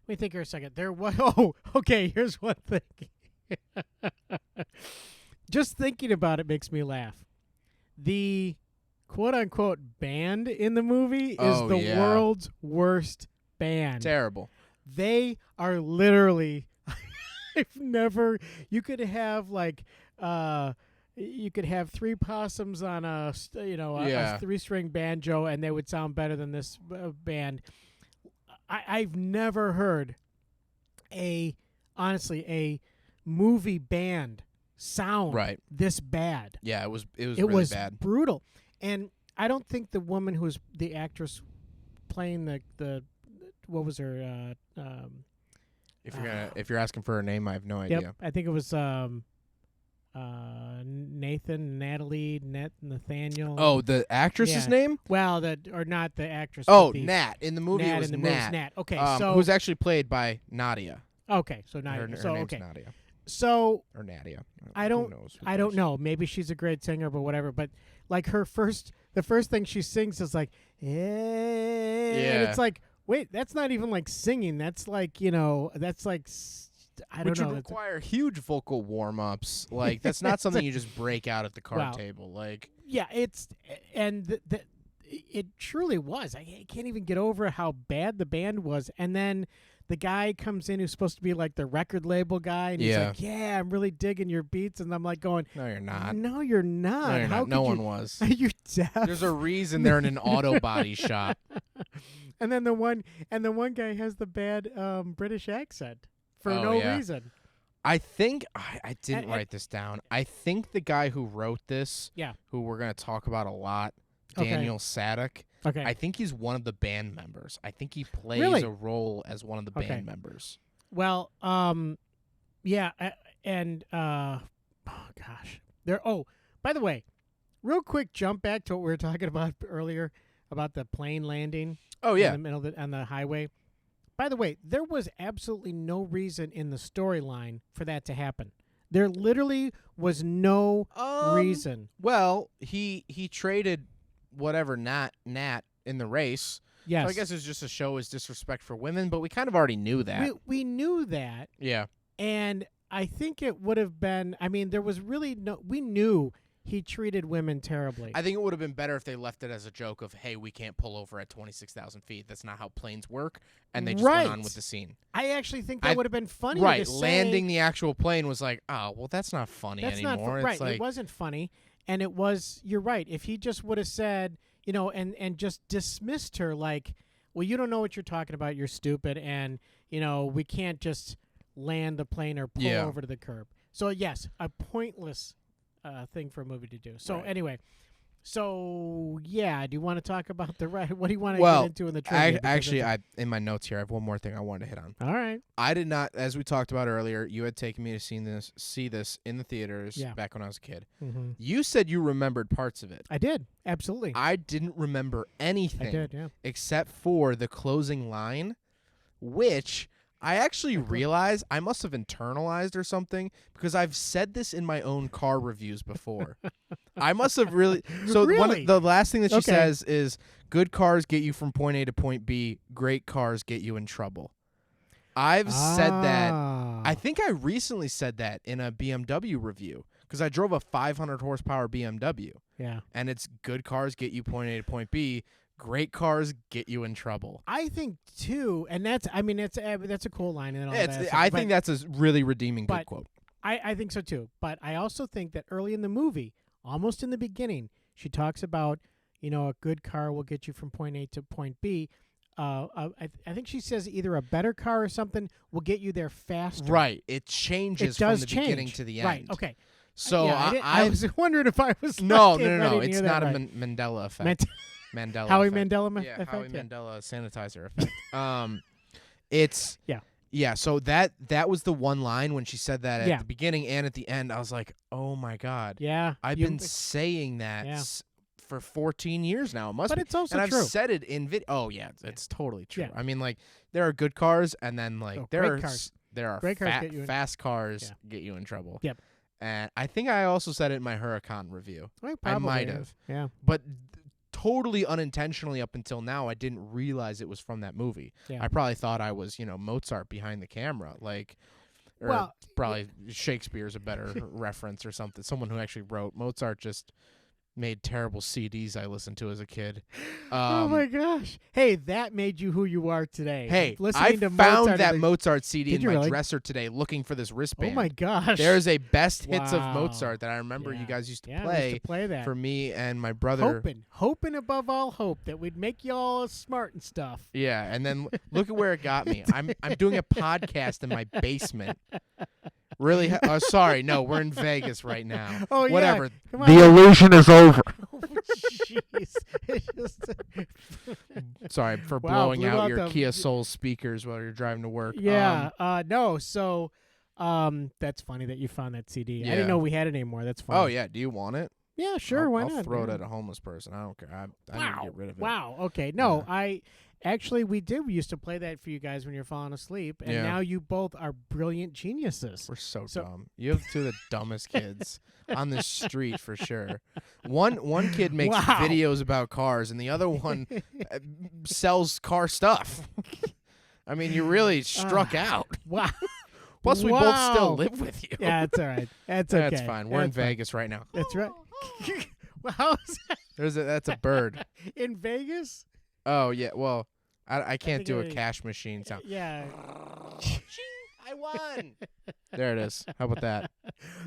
me think here a second. Oh, okay. Here's one thing. Just thinking about it makes me laugh. The quote unquote band in the movie is Oh, the yeah. world's worst band. Terrible. They are literally you could have like you could have three possums on a Yeah. a 3-string banjo and they would sound better than this band. I've never heard honestly a movie band sound Right. this bad. Yeah, it was It really was bad. brutal. And I don't think the woman who was the actress playing the what was her If you're asking for her name, I have no idea. I think it was Nathaniel. Oh, the actress's Yeah. name? Well, not the actress. Oh, but the Nat. In the movie, Nat it was in the movie was Nat. Nat. Okay, Who's actually played by Nadia. okay, so Nadia. Her name's okay, Nadia. so Or Nadia. I Who don't- knows? Who I don't cares? know. Maybe she's a great singer, but whatever. But like the first thing she sings is like, and it's like, wait, that's not even like singing. That's like, that's like, I don't Which know. would That's- require huge vocal warm-ups. Like, that's not something you just break out at the card Wow. table. Like, Yeah, it truly was. I can't even get over how bad the band was. And then the guy comes in who's supposed to be like the record label guy, and he's Yeah. like, "Yeah, I'm really digging your beats," and I'm like going, no, you're not. "No, you're not. No, you're How not. No could one you- was. Are you deaf?" There's a reason they're in an auto body shop. And then the one guy has the bad British accent for Oh, no yeah. reason. I think I didn't And- write this down. I think the guy who wrote this, Yeah. who we're gonna talk about a lot, Okay. Daniel Sadek. Okay. I think he's one of the band members. I think he plays Really? a role as one of the Okay. band members. Well, yeah, and oh gosh, there. Oh, by the way, real quick, jump back to what we were talking about earlier about the plane landing. Oh In the middle of on the highway. By the way, there was absolutely no reason in the storyline for that to happen. There literally was no reason. Well, he traded whatever Nat in the race. Yes, So I guess it's just to show his disrespect for women, but we kind of already knew that. we knew that, Yeah. and I think it would have been. I mean, there was really no. We knew he treated women terribly. I think it would have been better if they left it as a joke of, hey, we can't pull over at 26,000 feet. That's not how planes work. And they just went on Right. with the scene. I actually think that would have been funny. Right. To Landing say, the actual plane was like, oh, well, that's not funny that's anymore. not fu- It's right. like, It wasn't funny, and it was. You're right. If he just would have said, and just dismissed her like, well, you don't know what you're talking about. You're stupid, and we can't just land the plane or pull Yeah. over to the curb. So yes, a pointless thing for a movie to do. So Right. anyway, so yeah, do you want to talk about the right? What do you want to Well, get into in the trivia? Because actually, it's in my notes here, I have one more thing I wanted to hit on. all right. I did not, as we talked about earlier, you had taken me to see this in the theaters Yeah. back when I was a kid. Mm-hmm. You said you remembered parts of it. I did absolutely. I didn't remember anything I did. Yeah. except for the closing line, which I actually realized I must have internalized or something because I've said this in my own car reviews before. I must have really. So Really? the last thing that she Okay. says is, "Good cars get you from point A to point B. Great cars get you in trouble." I've said that. Ah. I think I recently said that in a BMW review because I drove a 500 horsepower BMW, Yeah. and it's good cars get you point A to point B. Great cars get you in trouble. I think too, and that's a cool line and all Yeah, that. I but think that's a really redeeming good but- quote. I think so too. But I also think that early in the movie, almost in the beginning, she talks about a good car will get you from point A to point B. I think she says either a better car or something will get you there faster. Right. It changes It does from the change. beginning to the end. Right. Okay. So Yeah, I was wondering if I was no, like, no, ready no. to It's hear not that a right. Mandela effect. Mandela Howie effect. Mandela Yeah, effect. Howie yeah. Mandela sanitizer effect. It's Yeah. Yeah, so that was the one line when she said that at Yeah. the beginning and at the end. I was like, "Oh my god. Yeah. I've you- been saying that Yeah. for 14 years now. It must But be." it's also And true. I've said it in video. Oh yeah, it's totally true. Yeah. I mean, like there are good cars, and then like Oh, there great are cars. there are Great cars get you in- fast cars Yeah. get you in trouble. Yep. And I think I also said it in my Huracan review, Well, I probably, might yeah. have. Yeah. but totally unintentionally up until now, I didn't realize it was from that movie. Yeah. I probably thought I was Mozart behind the camera, like. Or Well, probably Shakespeare's a better reference or something. Someone who actually wrote Mozart just made terrible CDs I listened to as a kid. Oh my gosh! Hey, that made you who you are today. Hey, listening I to found Mozart that Mozart CD in you my really? dresser today looking for this wristband. Oh my gosh! There's a best hits of Wow. Mozart that I remember Yeah. you guys used to Yeah, we play used to play that. for me and my brother. Hoping above all hope that we'd make you all smart and stuff. Yeah, and then look at where it got me. I'm doing a podcast in my basement. Really? Sorry, no, we're in Vegas right now. Oh yeah. Whatever. Come on. The illusion is over. Oh, jeez. It's just- Sorry for Wow, blowing blew out out your the- Kia Soul speakers while you're driving to work. Yeah. No. So, that's funny that you found that CD. I Yeah. didn't know we had it anymore. That's funny. Oh yeah, do you want it? Yeah. Sure. I'll, why I'll not? throw it Yeah. at a homeless person. I don't care. I need Wow. to get rid of it. Wow. Okay. No, Yeah. I actually we used to play that for you guys when you're falling asleep, and Yeah. now you both are brilliant geniuses. We're so So- dumb. You have two of the dumbest kids on the street for sure. One kid makes Wow. videos about cars, and the other one sells car stuff. I mean, you really struck out. Wow. Plus, we both still Wow. live with you. Yeah, it's all right. That's okay. That's fine. We're in That's fine. Vegas right now. That's right. Well, how is that? That's a bird. In Vegas? Oh yeah. Well, I can't think do a I- cash machine sound. Yeah. I won. There it is. How about that?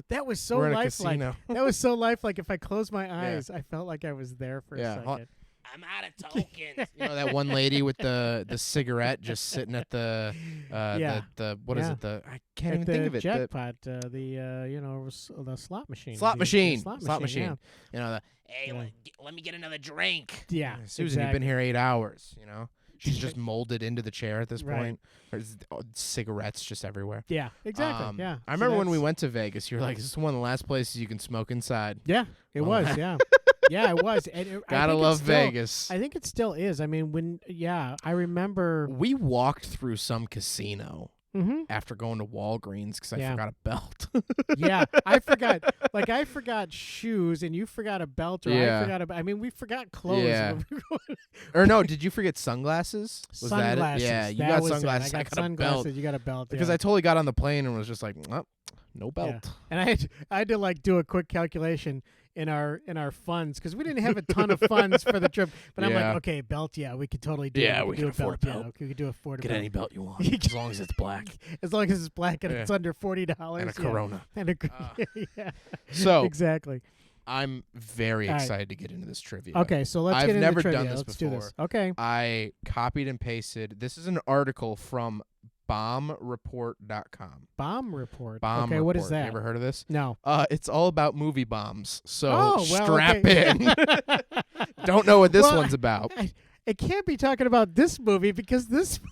That was so We're in a lifelike. casino. That was so lifelike. If I closed my eyes, I felt like I was there for Yeah, a hold- second. I'm out of tokens. You know that one lady with the cigarette just sitting at the Yeah. the what is Yeah. it, the I can't At even the think of it, the jackpot, the slot machine. slot The machine, slot machine. you know, the hey, Yeah. let me get another drink. Yeah, Susan, you've been here 8 hours, you know. She's just molded into the chair at this Right. point. There's cigarettes just everywhere. Yeah, exactly. Yeah. I remember when we went to Vegas, you were like, this is one of the last places you can smoke inside. Yeah, it Well, was. Yeah, yeah, it was. And I Gotta think love it's still- Vegas. I think it still is. I mean, I remember. We walked through some casino hmm after going to Walgreens because I Yeah. forgot a belt. Yeah, I forgot. Like I forgot shoes, and you forgot a belt, or Yeah. I forgot. I mean, we forgot clothes. Yeah. Or no, did you forget sunglasses? Was Sunglasses. that it? Yeah, you that got was it. sunglasses. I I got got a sunglasses. belt. You got a belt. Because yeah. I totally got on the plane and was just like, oh, no belt. And I had to like do a quick calculation in our funds because we didn't have a ton of funds for the trip. But I'm Yeah. like, okay, belt, yeah, we could totally do. Yeah, it. we could can do afford a Yeah, belt. okay, we could do afford a Get belt. any belt you want, You as long as it's black as long as it's black and Yeah. it's under $40 and a Corona. And a, Ah. yeah, So exactly. I'm very All right. excited to get into this trivia. Okay, so let's I've get into never trivia. done this Let's do this. before. Okay. I copied and pasted. This is an article from bombreport.com. Bomb report. Bomb okay, report. what is that? You ever heard of this? No. It's all about movie bombs. So Oh, well, strap okay. in. Don't know what this Well, one's about. It can't be talking about this movie because this movie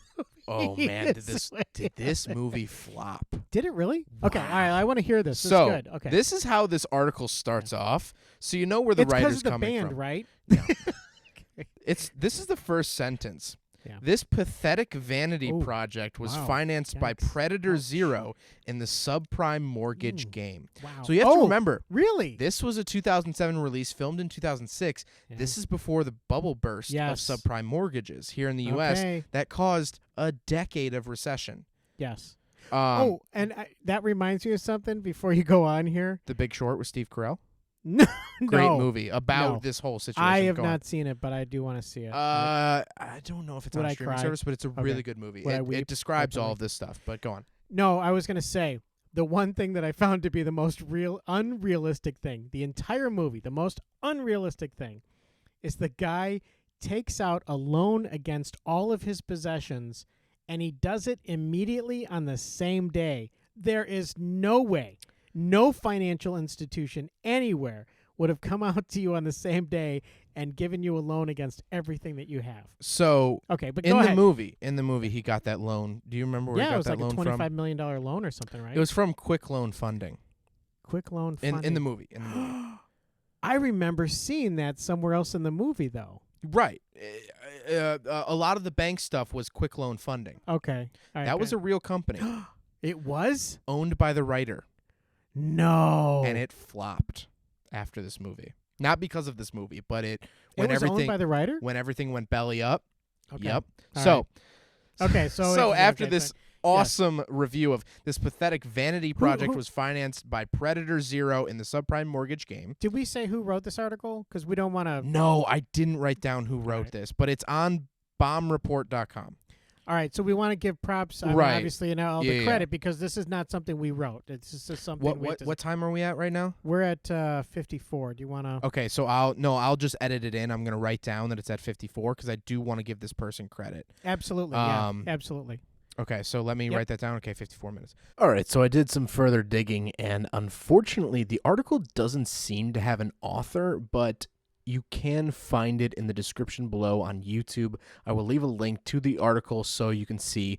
Oh man, is- did this movie flop? Did it really? Okay, all Wow. right, I want to hear this. So This is good. Okay. this is how this article starts off. So you know where the it's because writer's of the coming band, from. right? This is the first sentence. Yeah. This pathetic vanity Ooh, project was wow. financed by Yikes. Predator Ouch. Zero in the subprime mortgage Mm. game. Wow. So you have to Oh, remember, Really? this was a 2007 release, filmed in 2006. Yeah. This is before the bubble burst Yes. of subprime mortgages here in the U.S. Okay. that caused a decade of recession. Yes. Um, and that reminds me of something before you go on here. The Big Short with Steve Carell. No. Great no. movie about No. this whole situation. I have Go on. not seen it, but I do want to see it. I don't know if it's Would on I streaming cry? service, but it's a Okay. really good movie. Would I It weep describes all openly? of this stuff. But go on. No, I was going to say the one thing that I found to be the most unrealistic thing, the entire movie, the most unrealistic thing, is the guy takes out a loan against all of his possessions, and he does it immediately on the same day. There is no way, no financial institution anywhere would have come out to you on the same day and given you a loan against everything that you have. So Okay, but in go the ahead. movie, he got that loan. Do you remember where Yeah, he it got was that like a loan $25 from? million loan or something, right? It was from Quick Loan Funding. Quick loan funding. In the movie. I remember seeing that somewhere else in the movie, though. Right. A lot of the bank stuff was Quick Loan Funding. Okay. All right, That was a real company It was? owned by the writer, No. and it flopped after this movie. Not because of this movie, but It when was everything owned by the writer? when everything went belly up. Okay. Yep. All So right. Okay, so so it's- after okay, this so awesome review of this pathetic vanity project who- was financed by Predator Zero in the subprime mortgage game. Did we say who wrote this article? Because we don't want to. No, I didn't write down who wrote right. this, but it's on bombreport.com. All right, so we want to give props, I mean, Right. obviously, and all Yeah, the yeah. credit because this is not something we wrote. It's just something. What time are we at right now? We're at 54. Do you want to? Okay, so I'll just edit it in. I'm gonna write down that it's at 54 because I do want to give this person credit. Absolutely. Absolutely. Okay, so let me Yep. write that down. Okay, 54 minutes. All right, so I did some further digging, and unfortunately, the article doesn't seem to have an author, but you can find it in the description below on YouTube. I will leave a link to the article so you can see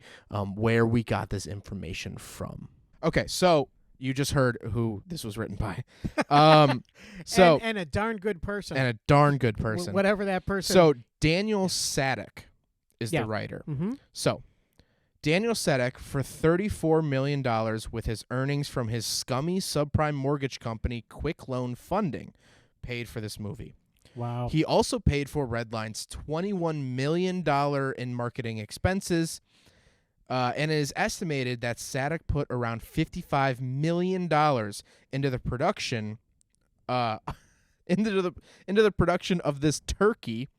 where we got this information from. Okay, so you just heard who this was written by. So and a darn good person. and a darn good person. Whatever that person. So Daniel Sadek is Yeah. the writer. Mm-hmm. So Daniel Sadek, for $34 million with his earnings from his scummy subprime mortgage company Quick Loan Funding, paid for this movie. Wow. He also paid for Redline's $21 million in marketing expenses, and it is estimated that Sadek put around $55 million into the production, into the production of this turkey,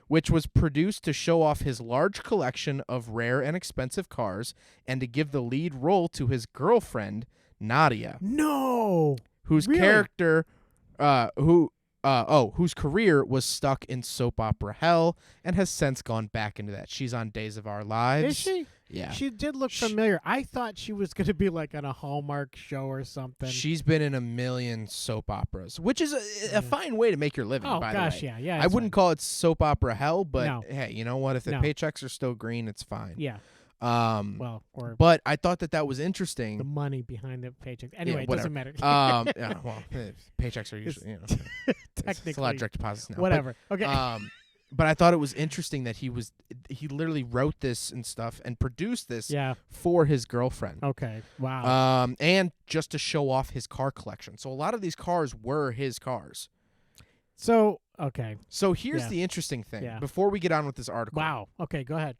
which was produced to show off his large collection of rare and expensive cars and to give the lead role to his girlfriend Nadia, No. whose Really? character, whose career was stuck in soap opera hell and has since gone back into that. She's on Days of Our Lives. Is she? Yeah. She did look familiar. I thought she was going to be like on a Hallmark show or something. She's been in a million soap operas, which is a Yeah. fine way to make your living, Oh by gosh, the way. yeah. I wouldn't call it soap opera hell, but No. hey, you know what? If the No. paychecks are still green, it's fine. Yeah. Well, or but I thought that was the interesting. money behind the paycheck. Anyway, it whatever. doesn't matter. Yeah, well, paychecks are usually, it's a lot Technically, of direct deposits now. whatever. Okay. But I thought it was interesting that he literally wrote this and stuff and produced this yeah. for his girlfriend. Okay. Wow. And just to show off his car collection. So a lot of these cars were his cars. So okay. So here's Yeah. the interesting thing. Yeah. Before we get on with this article. Wow. Okay. Go ahead.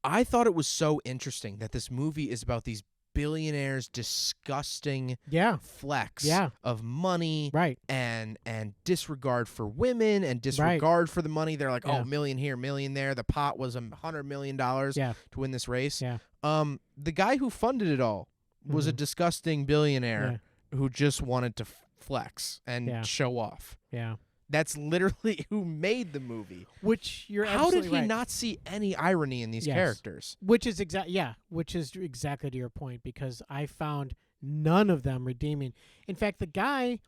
I thought it was so interesting that this movie is about these billionaires' disgusting Yeah. flex Yeah. of money Right. and disregard for women and disregard for the money. They're like, Yeah. oh, million here, million there. The pot was $100 million Yeah. to win this race. Yeah. The guy who funded it all was a Mhm. disgusting billionaire who just wanted to flex and Yeah. show off. Yeah. That's literally who made the movie. Which you're How did absolutely he right. not see any irony in these Yes. characters? Which is exactly to your point, because I found none of them redeeming. In fact, the guy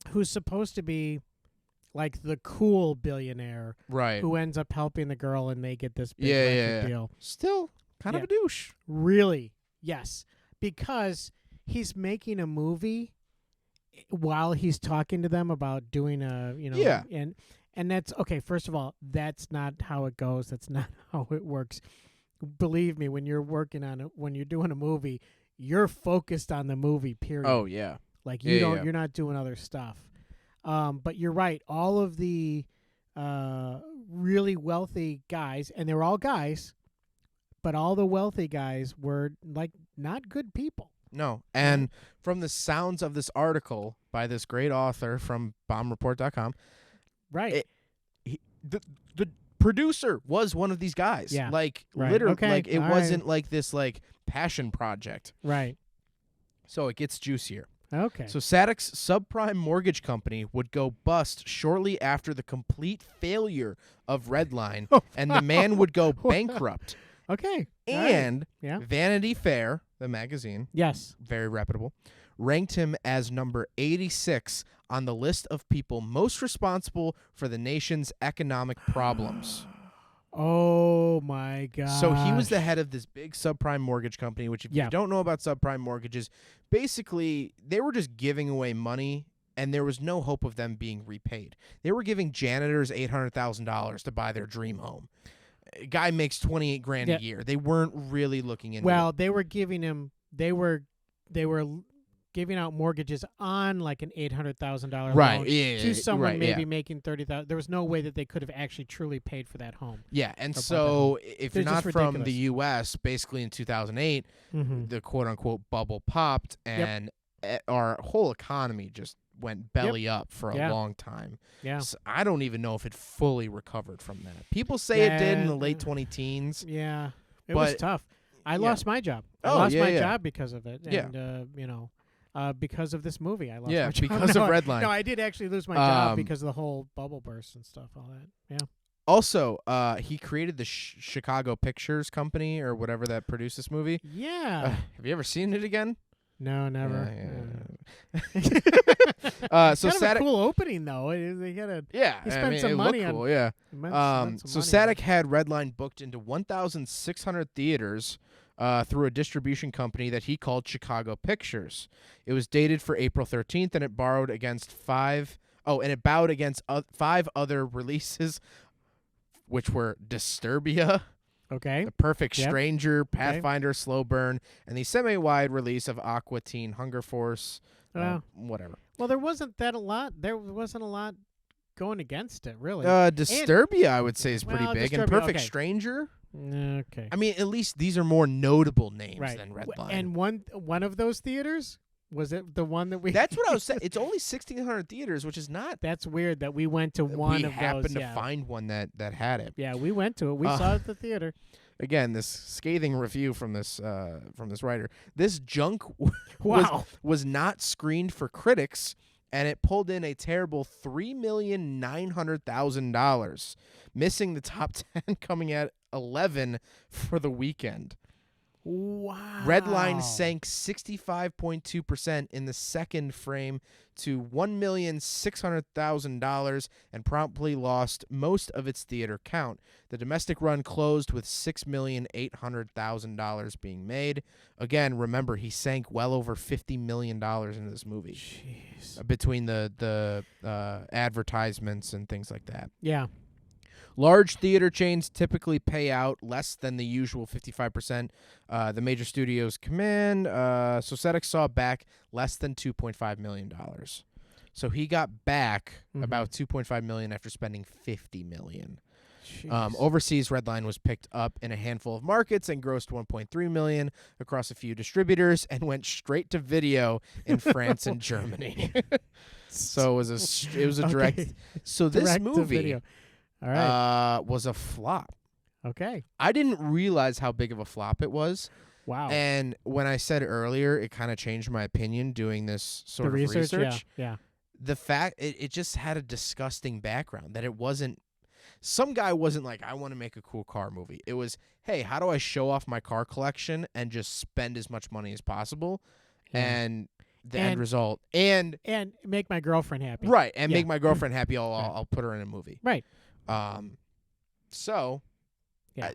who's supposed to be like the cool billionaire Right. who ends up helping the girl and they get this big Yeah, record yeah. deal. Still kind of Yeah. a douche. Really? Yes. Because he's making a movie while he's talking to them about doing Yeah. and that's okay. First of all, that's not how it goes. That's not how it works. Believe me, when you're working on it, when you're doing a movie, you're focused on the movie, period. Oh, yeah. Like Yeah, you're yeah. not doing other stuff. But you're right. All of the really wealthy guys, and they were all guys, but all the wealthy guys were like not good people. No. And from the sounds of this article by this great author from bombreport.com, Right. the producer was one of these guys. Yeah. Like, Right. literally, Okay. like, it All wasn't right. like this, like, passion project. Right. So it gets juicier. Okay. So Sadek's subprime mortgage company would go bust shortly after the complete failure of Redline, and the man would go bankrupt. Okay. All right. And Yeah. Vanity Fair, the magazine, Yes. very reputable, ranked him as number 86 on the list of people most responsible for the nation's economic problems. Oh my god. So he was the head of this big subprime mortgage company, which if Yeah. you don't know about subprime mortgages, basically they were just giving away money and there was no hope of them being repaid. They were giving janitors $800,000 to buy their dream home. A guy makes 28 grand Yeah. a year. They weren't really looking into Well, it. they were giving him. They were giving out mortgages on like an $800,000 Right. loan Yeah. to someone right, maybe yeah. making 30,000. There was no way that they could have actually truly paid for that home. Yeah, and Or bought that so if They're you're not just from ridiculous. the U.S., basically in 2008, Mm-hmm. the quote-unquote bubble popped, and our whole economy just went belly up for a Yeah. long time. Yeah. So I don't even know if it fully recovered from that. People say it did in the late Yeah. 20-teens. Yeah. It was But- tough. I yeah. lost my job. I Oh, lost yeah, my yeah. job because of it. Yeah. And, because of this movie, I lost Yeah, my job. because No, of Redline. No, I did actually lose my job Um, because of the whole bubble burst and stuff, all that. Yeah. Also, he created the Chicago Pictures Company or whatever that produced this movie. Yeah. Have you ever seen it again? No, never. So kind of a Sadek, cool opening though. They got a yeah, he I spent mean, some it money looked on- cool, yeah. spent some So money on Sadek had Redline booked into 1,600 theaters through a distribution company that he called Chicago Pictures. It was dated for April 13th, and it borrowed against five other releases, which were Disturbia, Okay. The Perfect Yep. Stranger, Pathfinder, Slow Burn, and the semi-wide release of Aqua Teen Hunger Force, whatever. Well, there wasn't a lot going against it, really. Disturbia, I would say, is pretty Well, big. And Disturbia, Perfect okay. Stranger, Okay. I mean, at least these are more notable names Right. than Redline. And one of those theaters, was it the one that we That's what I was saying. It's only 1,600 theaters, which is not. That's weird that we went to one We of happened those. to Yeah. find one that had it. Yeah, we went to it. We saw it at the theater. Again, this scathing review from this writer. This junk Wow. was not screened for critics, and it pulled in a terrible $3,900,000, missing the top 10, coming at 11 for the weekend. Wow. Redline sank 65.2% in the second frame to $1,600,000 and promptly lost most of its theater count. The domestic run closed with $6,800,000 being made. Again, remember, he sank well over $50 million into this movie. Jeez. Between the advertisements and things like that. Yeah. Large theater chains typically pay out less than the usual 55%. The major studios command. So Sadek saw back less than $2.5 million. So he got back about $2.5 million after spending $50 million. Overseas, Redline was picked up in a handful of markets and grossed $1.3 million across a few distributors and went straight to video in France and Germany. So it was a direct. Okay. So this Direct to movie. video. All right. Was a flop. Okay. I didn't realize how big of a flop it was. Wow. And when I said earlier, it kind of changed my opinion doing this sort the of research. Yeah. The fact it just had a disgusting background, that it wasn't, some guy wasn't like, I want to make a cool car movie. It was, hey, how do I show off my car collection and just spend as much money as possible? Yeah. And the end result. And make my girlfriend happy. right. And Yeah. make my girlfriend happy. Right. I'll put her in a movie. Right. So Yeah.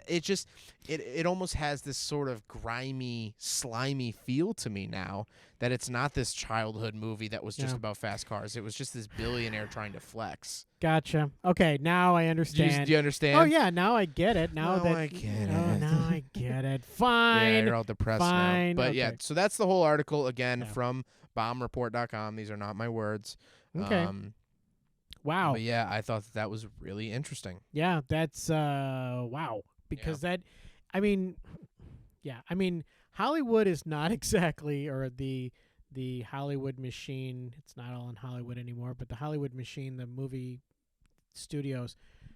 it just it almost has this sort of grimy, slimy feel to me now, that it's not this childhood movie that was just Yeah. about fast cars. It was just this billionaire trying to flex. Gotcha. Okay, now I understand. Do you understand? Oh yeah, now I get it. Now that I get Oh, it. now I get it. Fine. Yeah, you're all depressed Fine, now. But yeah, okay. so that's the whole article again Yeah. from bombreport.com. These are not my words. Okay. Wow. But yeah, I thought that was really interesting. Yeah, that's wow. Because I mean Hollywood is not exactly, or the Hollywood machine, it's not all in Hollywood anymore, but the Hollywood machine, the movie studios,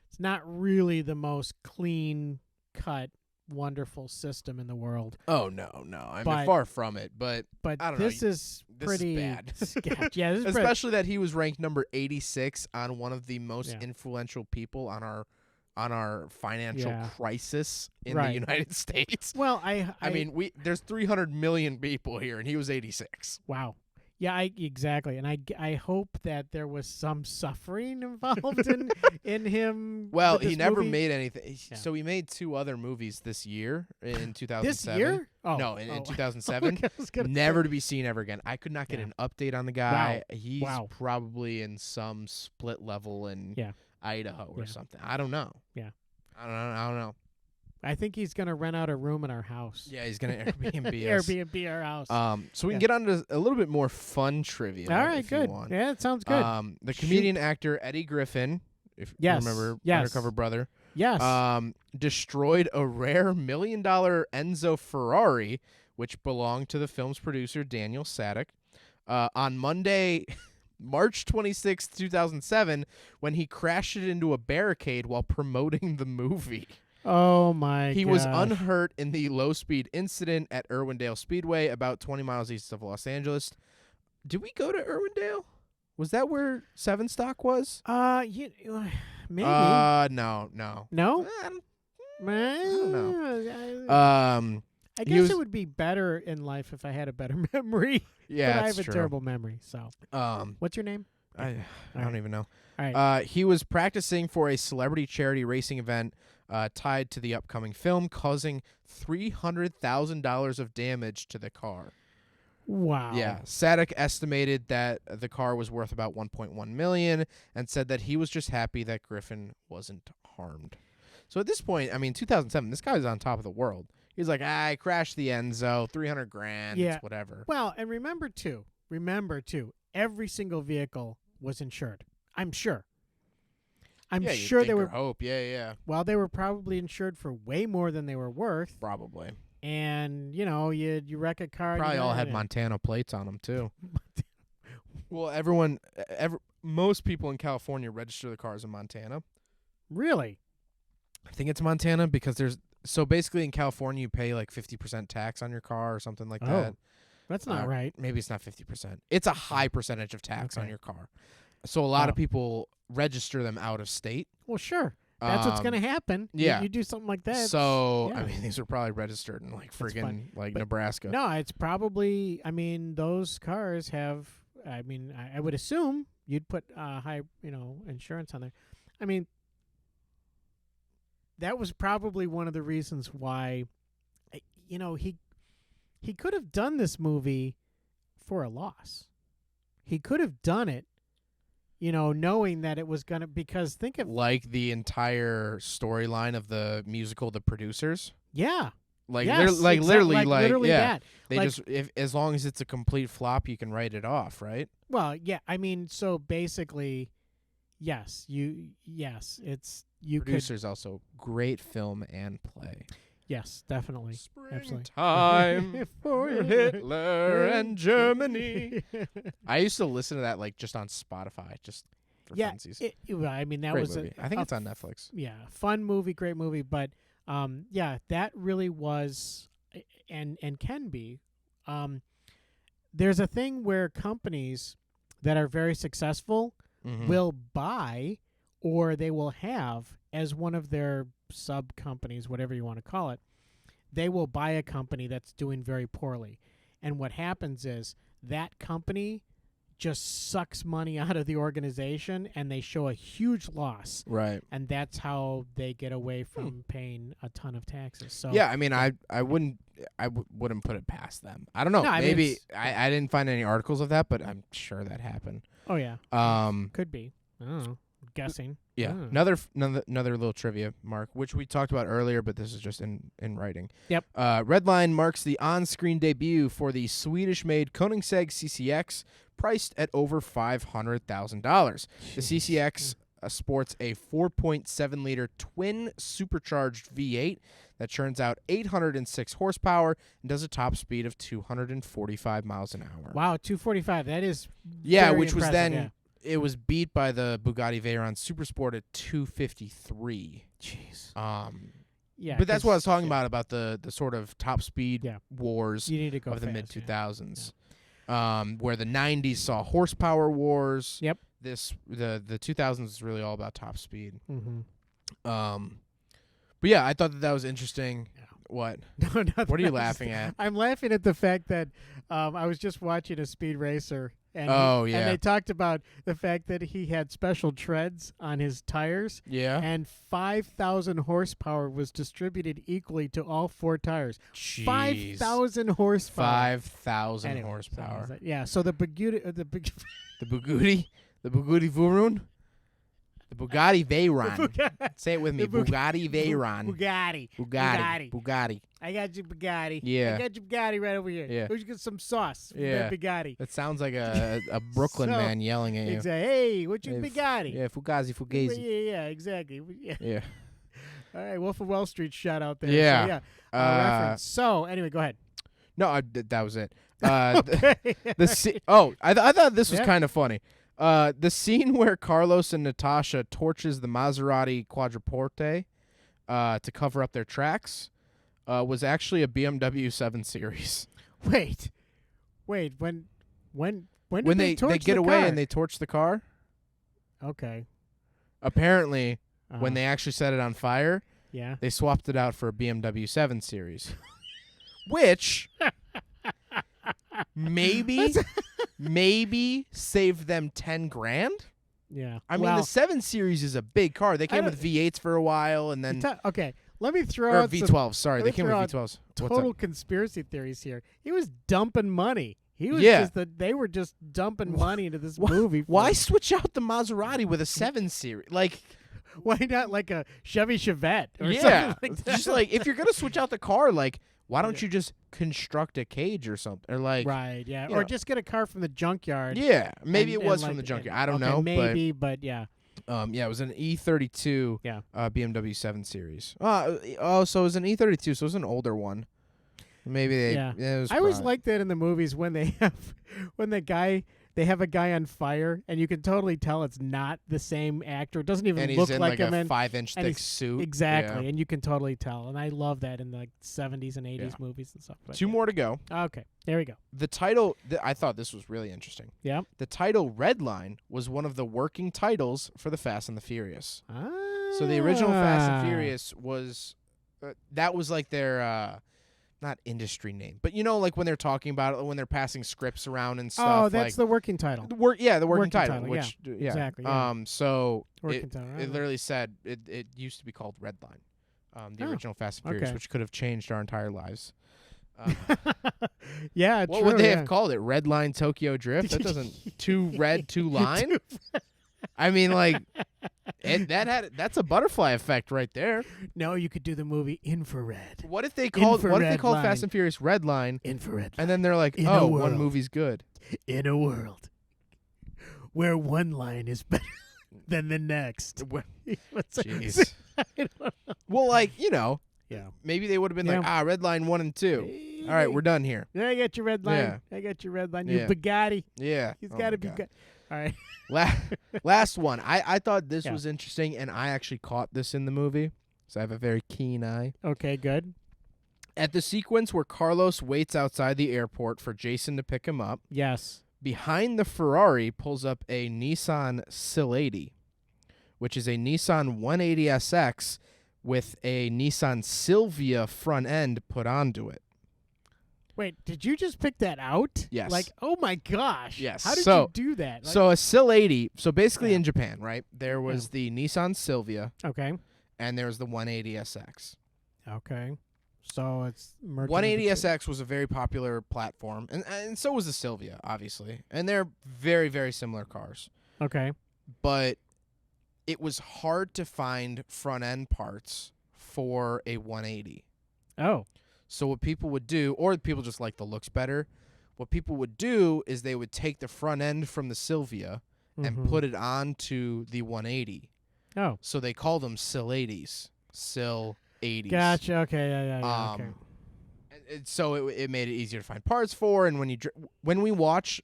it's not really the most clean cut, wonderful system in the world. Oh no. I mean, But- far from it, but But I don't know, this is this is pretty bad. sketch. Yeah, this is pretty, especially that he was ranked number 86 on one of the most Yeah. influential people on our financial Yeah. crisis in Right. the United States. well, I mean, there's 300 million people here, and he was 86. wow. Yeah, exactly, and I hope that there was some suffering involved in him. Well, with he this never movie. made anything. Yeah. So he made 2 other movies this year in 2007. This year? Oh, No, in oh. 2007. Okay, I was gonna Never say. to be seen ever again. I could not get Yeah. an update on the guy. Wow. He's Wow. probably in some split level in Yeah. Idaho or Yeah. something. I don't know. Yeah. I don't know. I think he's gonna rent out a room in our house. Yeah, he's gonna Airbnb us. Airbnb our house. So we can Yeah. get on to a little bit more fun trivia. All right, if good. You want. Yeah, it sounds good. The comedian actor Eddie Griffin, if Yes, you remember yes. Undercover Brother, Yes. destroyed a rare $1 million Enzo Ferrari, which belonged to the film's producer Daniel Sadek, on Monday, March 26, 2007, when he crashed it into a barricade while promoting the movie. Oh my! He was gosh. unhurt in the low-speed incident at Irwindale Speedway, about 20 miles east of Los Angeles. Did we go to Irwindale? Was that where Seven Stock was? Maybe. No. No. I don't know. I he guess was- it would be better in life if I had a better memory. Yeah, but I that's have a true. terrible memory. So, what's your name? I don't even know. All right. He was practicing for a celebrity charity racing event tied to the upcoming film, causing $300,000 of damage to the car. Wow. Yeah, Sadek estimated that the car was worth about $1.1 million and said that he was just happy that Griffin wasn't harmed. So at this point, I mean, 2007, this guy was on top of the world. He's like, I crashed the Enzo, $300,000, Yeah. it's whatever. Well, and remember too, every single vehicle was insured. I'm sure. I'm yeah, sure you'd they think or were. hope. Yeah, Well, they were probably insured for way more than they were worth. probably. And you wreck a car. and Probably you all got had it. Montana plates on them too. Well, most people in California register the cars in Montana. Really? I think it's Montana because so basically in California you pay like 50% tax on your car or something like that. That's not right. Maybe it's not 50%. It's a high percentage of tax on Okay. your car. So a lot of Wow. people register them out of state. Well, sure. That's what's going to happen. yeah. You do something like that. So, yeah. I mean, these are probably registered in like That's friggin' fine. like But Nebraska. No, it's probably. I mean, those cars have. I mean, I would assume you'd put high, insurance on there. I mean, that was probably one of the reasons why, he could have done this movie for a loss. He could have done it, knowing that it was gonna. Because think of Like the entire storyline of the musical The Producers. yeah. Like Yes, literally that. They Like- just as long as it's a complete flop, you can write it off, right? Well, yeah. I mean, so basically, yes. You could. Producers also great film and play. Yes, definitely. Absolutely. Springtime For for Hitler and Germany. I used to listen to that like just on Spotify, just for Yeah, funsies. I mean that Great was movie. I think it's on Netflix. Yeah, fun movie, great movie, but yeah, that really was and can be. There's a thing where companies that are very successful Mhm. will buy or they will have as one of their sub companies, whatever you want to call it. They will buy a company that's doing very poorly. And what happens is that company just sucks money out of the organization and they show a huge loss. Right. And that's how they get away from paying a ton of taxes. So Yeah, I mean, I wouldn't put it past them. I don't know. No, I mean, Maybe it's- I didn't find any articles of that, but I'm sure that happened. Oh yeah. Could be. I don't know. Guessing. Yeah. Oh. Another little trivia, Mark, which we talked about earlier, but this is just in writing. Yep. Redline marks the on-screen debut for the Swedish-made Koenigsegg CCX, priced at over $500,000. The CCX sports a 4.7-liter twin supercharged V8 that churns out 806 horsepower and does a top speed of 245 miles an hour. Wow, 245. That is Yeah, very which was impressive, then it was beat by the Bugatti Veyron Supersport at 253. Jeez. Yeah, Yeah. but that's what I was 'cause talking about the sort of top speed Yeah. wars You need to go of the fast, mid yeah. 2000s. Where the 90s saw horsepower wars. Yep. The 2000s is really all about top speed. Mm-hmm. But yeah, I thought that was interesting. Yeah. What? No, nothing What are you else. laughing at? I'm laughing at the fact that I was just watching a speed racer. And Oh, and yeah. they talked about the fact that he had special treads on his tires, Yeah. and 5,000 horsepower was distributed equally to all four tires. Jeez. 5,000 horsepower. 5,000 Anyway, horsepower. So, yeah. So the Bugatti, The Bugatti Vurun. The Bugatti Veyron. Bugatti. Say it with me. Bugatti Veyron. Bugatti. Bugatti. I got your Bugatti. Yeah. I got your Bugatti right over here. Yeah. Where'd you get some sauce from Yeah. that Bugatti? That sounds like a Brooklyn So, man yelling at you. Exactly. Hey, what's your Yeah, Bugatti? Yeah, Fugazi. Yeah, exactly. Yeah. Yeah. All right, Wolf of Wall Street shout out there. Yeah. So, yeah. Reference. So, anyway, go ahead. No, that was it. Okay. I thought this was Yeah. kind of funny. The scene where Carlos and Natasha torches the Maserati Quadriporte to cover up their tracks was actually a BMW 7 Series. Wait. When did When they they torch get the away car? and they torch the car, Okay. apparently when Uh-huh. they actually set it on fire, Yeah. they swapped it out for a BMW 7 Series. Which maybe saved them 10 grand. Yeah. I mean, the 7 Series is a big car. They came don't- with V8s for a while, and then Okay, let me throw or out some V12s. Sorry, let they me came with throw out V12s. What's total up? conspiracy theories here. He was dumping money. He was Yeah. just they were just dumping money into this movie. for- Why switch out the Maserati with a 7 Series? Like, Why not like a Chevy Chevette or yeah, something like that? just like if you're gonna switch out the car, like, why don't you just construct a cage or something, or like, right, yeah, you or know. just get a car from the junkyard. yeah, maybe and- it was and from the like- junkyard. and- I don't okay, know, maybe, but yeah, yeah, it was an E32, Yeah. BMW 7 Series. So it was an E32, so it was an older one. Maybe they. Yeah. It was I always probably- like that in the movies when they have they have a guy on fire and you can totally tell it's not the same actor. It doesn't even and look he's in like him a in 5-inch and thick he's- suit. exactly, Yeah. and you can totally tell. And I love that in the 70s and 80s Yeah. movies and stuff. But 2 yeah. more to go. Okay, there we go. The title, I thought this was really interesting. Yeah. The title Redline was one of the working titles for the Fast and the Furious. So the original Fast and Furious was, that was like their, not industry name, but you know, like when they're talking about it, when they're passing scripts around and stuff. Oh, that's like, the working title. the working working title, title, which yeah, exactly, yeah. So Working it, title. it right. literally said it used to be called Redline, the Oh, original Fast and Furious, okay. which could have changed our entire lives. Yeah, What true, would they yeah. have called it? Redline Tokyo Drift? That doesn't two red, two line. I mean, like, that's a butterfly effect right there. No, you could do the movie Infrared. What if they called Infrared Fast line. and Furious Redline, Infrared. and then they're like, In a oh, one world. movie's good. In a world where one line is better than the next. What's that? Jeez. I don't know. Well, like, you know, Yeah. maybe they would have been like, Yeah. Redline 1 and 2. All right, we're done here. Yeah, I got your red line. Yeah. I got your red line. Yeah. Your Bugatti. Yeah. He's Oh got my to be God. good. All right. Last one. I thought this Yeah. was interesting, and I actually caught this in the movie, so I have a very keen eye. Okay, good. At the sequence where Carlos waits outside the airport for Jason to pick him up, Yes. behind the Ferrari pulls up a Nissan Sil80, which is a Nissan 180SX with a Nissan Silvia front end put onto it. Wait, did you just pick that out? Yes. Like, oh my gosh. Yes. How did So- you do that? Like, So a Sil80, so basically Yeah. in Japan, right, there was the Nissan Silvia okay. and there was the 180SX. Okay. So it's merging of the two. 180SX was a very popular platform, and so was the Silvia, obviously. And they're very, very similar cars. Okay. But it was hard to find front-end parts for a 180. Oh. So what people would do, or people just like the looks better, what people would do is they would take the front end from the Silvia and Mhm. put it onto the 180. Oh. So they call them Sil80s. Sil80s. Gotcha. Okay. Yeah. Okay. And so it made it easier to find parts for, and when we watch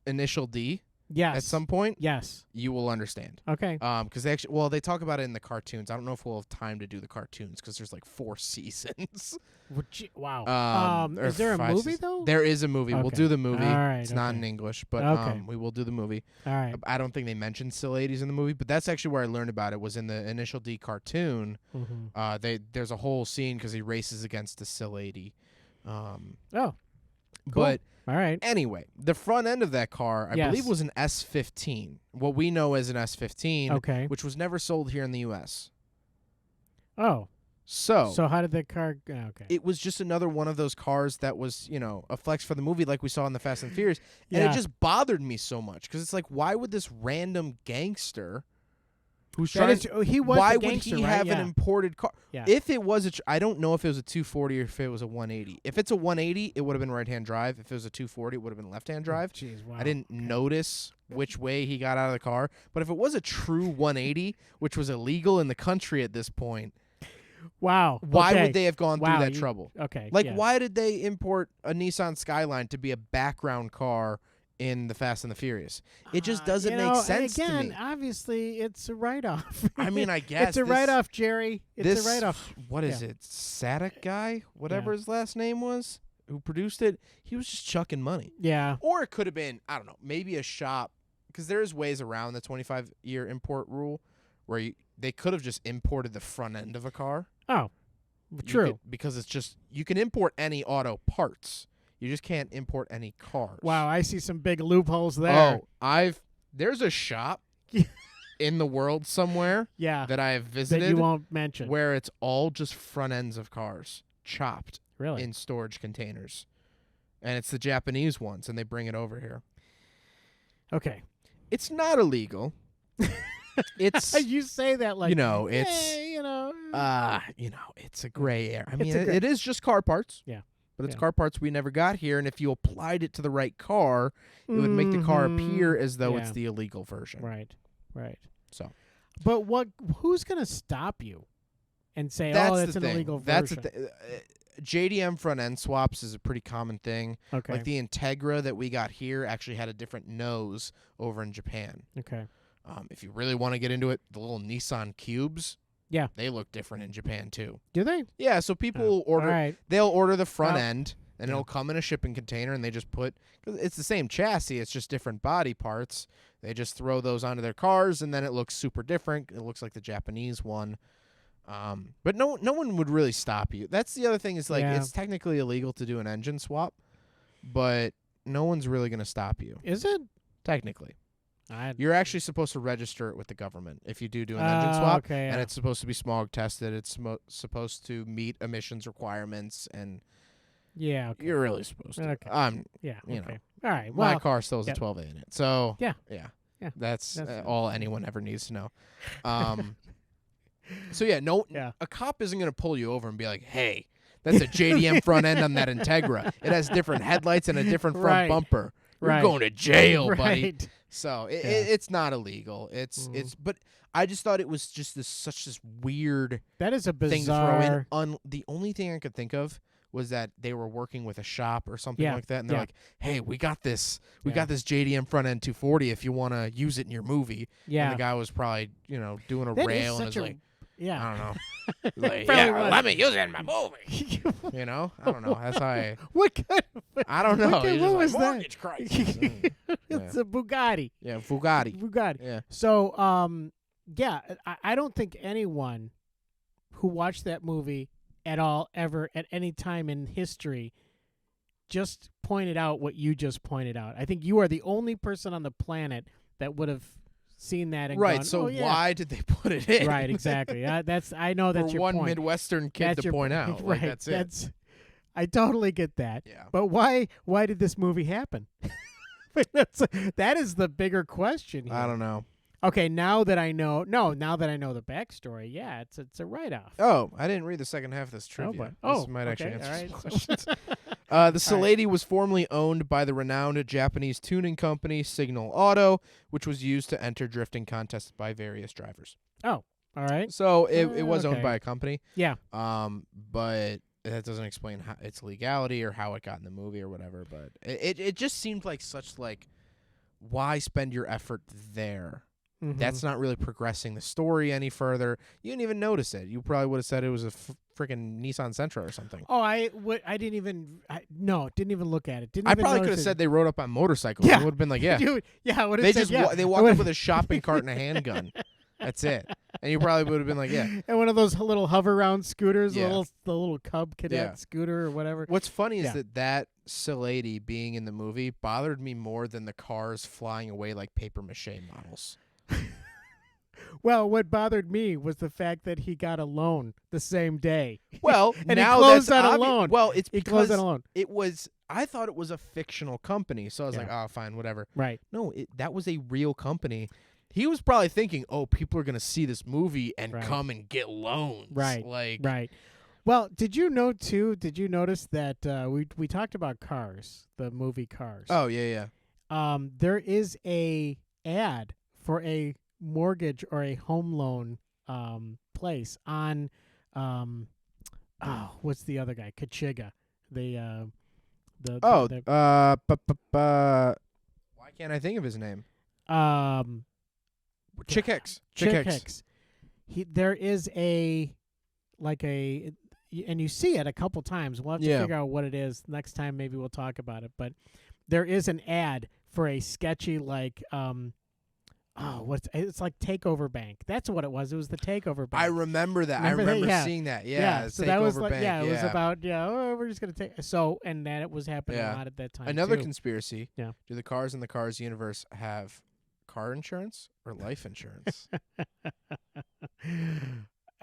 Initial D Yes. at some point, Yes. you will understand. Okay. Because they talk about it in the cartoons. I don't know if we'll have time to do the cartoons because there's like 4 seasons. Wow. or Is there a 5 movie seasons. though? There is a movie. We'll Okay. do the movie. All right, It's not okay. in English, but Okay. we will do the movie. All right. I don't think they mentioned Sil80s in the movie, but that's actually where I learned about it. Was in the Initial D cartoon. Mm-hmm. There's a whole scene because he races against a Sil80. Oh. But All right. anyway, the front end of that car, I Yes. believe, was an S15. What we know as an S15, Okay. which was never sold here in the U.S. Oh. So So how did the car? Okay. it was just another one of those cars that was, a flex for the movie like we saw in the Fast and Furious. And Yeah. it just bothered me so much because it's like, why would this random gangster who's That trying. is, he was Why the would gangster, he right? have Yeah. an imported car? Yeah. If it was I don't know if it was a 240 or if it was a 180. If it's a 180, it would have been right-hand drive. If it was a 240, it would have been left-hand drive. Jeez, wow. I didn't notice which way he got out of the car. But if it was a true 180, which was illegal in the country at this point, Wow. why okay. would they have gone Wow, through that you- trouble? Okay. Like, yeah. why did they import a Nissan Skyline to be a background car in the Fast and the Furious? It just doesn't make sense to again, me. obviously, it's a write-off. I mean, I guess it's a write-off, Jerry. It's a write-off. What is it? Sadek guy, whatever his last name was, who produced it. He was just chucking money. Yeah. Or it could have been, I don't know, maybe a shop, because there's ways around the 25-year import rule where they could have just imported the front end of a car. Oh, true. Because it's just, you can import any auto parts. You just can't import any cars. Wow, I see some big loopholes there. Oh, there's a shop in the world somewhere yeah. that I have That visited you won't mention. where it's all just front ends of cars chopped Really? in storage containers. And it's the Japanese ones, and they bring it over here. Okay. It's not illegal. It's You say that like, you know, it's hey, you know. it's a gray area. I mean, It's a gray- it is just car parts. Yeah. But it's Yeah. car parts we never got here, and if you applied it to the right car, it would make the car Mhm. appear as though it's Yeah. the illegal version. Right. So But who's going to stop you and say, that's oh, that's the an thing. illegal That's version? JDM front end swaps is a pretty common thing. Okay. Like the Integra that we got here actually had a different nose over in Japan. Okay. If you really want to get into it, the little Nissan Cubes, Yeah. they look different in Japan too. Do they? Yeah, so people will All order. right. They'll order the front Well, end, and yeah. it'll come in a shipping container, and they just put. Cause it's the same chassis, it's just different body parts. They just throw those onto their cars, and then it looks super different. It looks like the Japanese one. But no one would really stop you. That's the other thing is like Yeah. it's technically illegal to do an engine swap, but no one's really going to stop you. Is it? Technically, I, you're actually supposed to register it with the government if you do an engine swap, Okay. and Yeah. it's supposed to be smog tested. It's supposed to meet emissions requirements, and yeah. Okay. you're really supposed to. Okay. Yeah. you Okay. know, All right. my Well, car still has yeah. a 12A in it, so Yeah. yeah. Yeah. That's That's- all anyone ever needs to know. So yeah, no, Yeah. a cop isn't gonna pull you over and be like, "Hey, that's a JDM front end on that Integra. It has different headlights and a different front Right. bumper. You're Right. going to jail, buddy." right. So Yeah. it's not illegal. Mhm. It's but I just thought it was just such this weird That is a thing to throw bizarre. in. The only thing I could think of was that they were working with a shop or something Yeah, like that, and they're yeah. like, "Hey, we got this. We Yeah. got this JDM front end 240 if you want to use it in your movie." Yeah. And the guy was probably doing a That is rail and such was a- like, yeah. I don't know. Like, Probably yeah, was. let me use it in my movie. I don't know. That's how What kind of? I don't know. What He's was just like, that? mortgage crisis. It's a Bugatti. Yeah, Bugatti. Bugatti. Yeah. So, yeah, I don't think anyone who watched that movie at all, ever, at any time in history, just pointed out what you just pointed out. I think you are the only person on the planet that would have seen that and Right. gone, So "Oh, yeah." why did they put it in? Right, exactly. I know that's For your one point. Midwestern kid That's to your point point. out. Right. Like, that's it. I totally get that. Yeah. But why did this movie happen? That is the bigger question here. I don't know. Okay, now that I know the backstory, yeah, it's a write-off. Oh, I didn't read the second half of this trivia. boy. This Oh, might actually okay, answer all some right. questions. The Salady was formerly owned by the renowned Japanese tuning company Signal Auto, which was used to enter drifting contests by various drivers. All right. So it was owned Okay. by a company. Yeah. But that doesn't explain how its legality or how it got in the movie or whatever. But it just seemed like such why spend your effort there? Mhm. That's not really progressing the story any further. You didn't even notice it. You probably would have said it was a freaking Nissan Sentra or something. Oh, I didn't even didn't even look at it. Didn't I even probably could have notice said they rode up on motorcycles. Yeah. It would have been like, yeah. Dude, yeah, I would have They said just yeah. they I walked would've- up with a shopping cart and a handgun. That's it. And you probably would have been like, yeah. And one of those little hover round scooters, Yeah. the little Cub Cadet Yeah. scooter or whatever. What's funny is Yeah. that Salady being in the movie bothered me more than the cars flying away like paper mache models. Well, what bothered me was the fact that he got a loan the same day. Well, And he now closed that's on a obvi- loan. Well, it's He closed because on a loan. it was. I thought it was a fictional company, so I was Yeah. like, oh, fine, whatever. Right. No, that was a real company, He was probably thinking, "Oh, people are gonna see this movie and Right. come and get loans." Right. Like, Right. Well, did you know too? Did you notice that we talked about Cars, the movie Cars? oh yeah, yeah. There is a ad for a mortgage or a home loan place on what's the other guy? Kachiga. The Oh, the why can't I think of his name? um Chick Hicks. Chick Hicks. There is a and you see it a couple times. We'll have to Yeah. figure out what it is next time. Maybe we'll talk about it. But there is an ad for a sketchy it's like Takeover Bank. That's what it was. It was the Takeover Bank. I remember that. Remember I that? remember Yeah. seeing that. Yeah. So that was like Bank. it was about we're just gonna take and that it was happening Yeah. a lot at that time. Another too. conspiracy. Yeah. Do the cars in the Cars universe have car insurance or life insurance?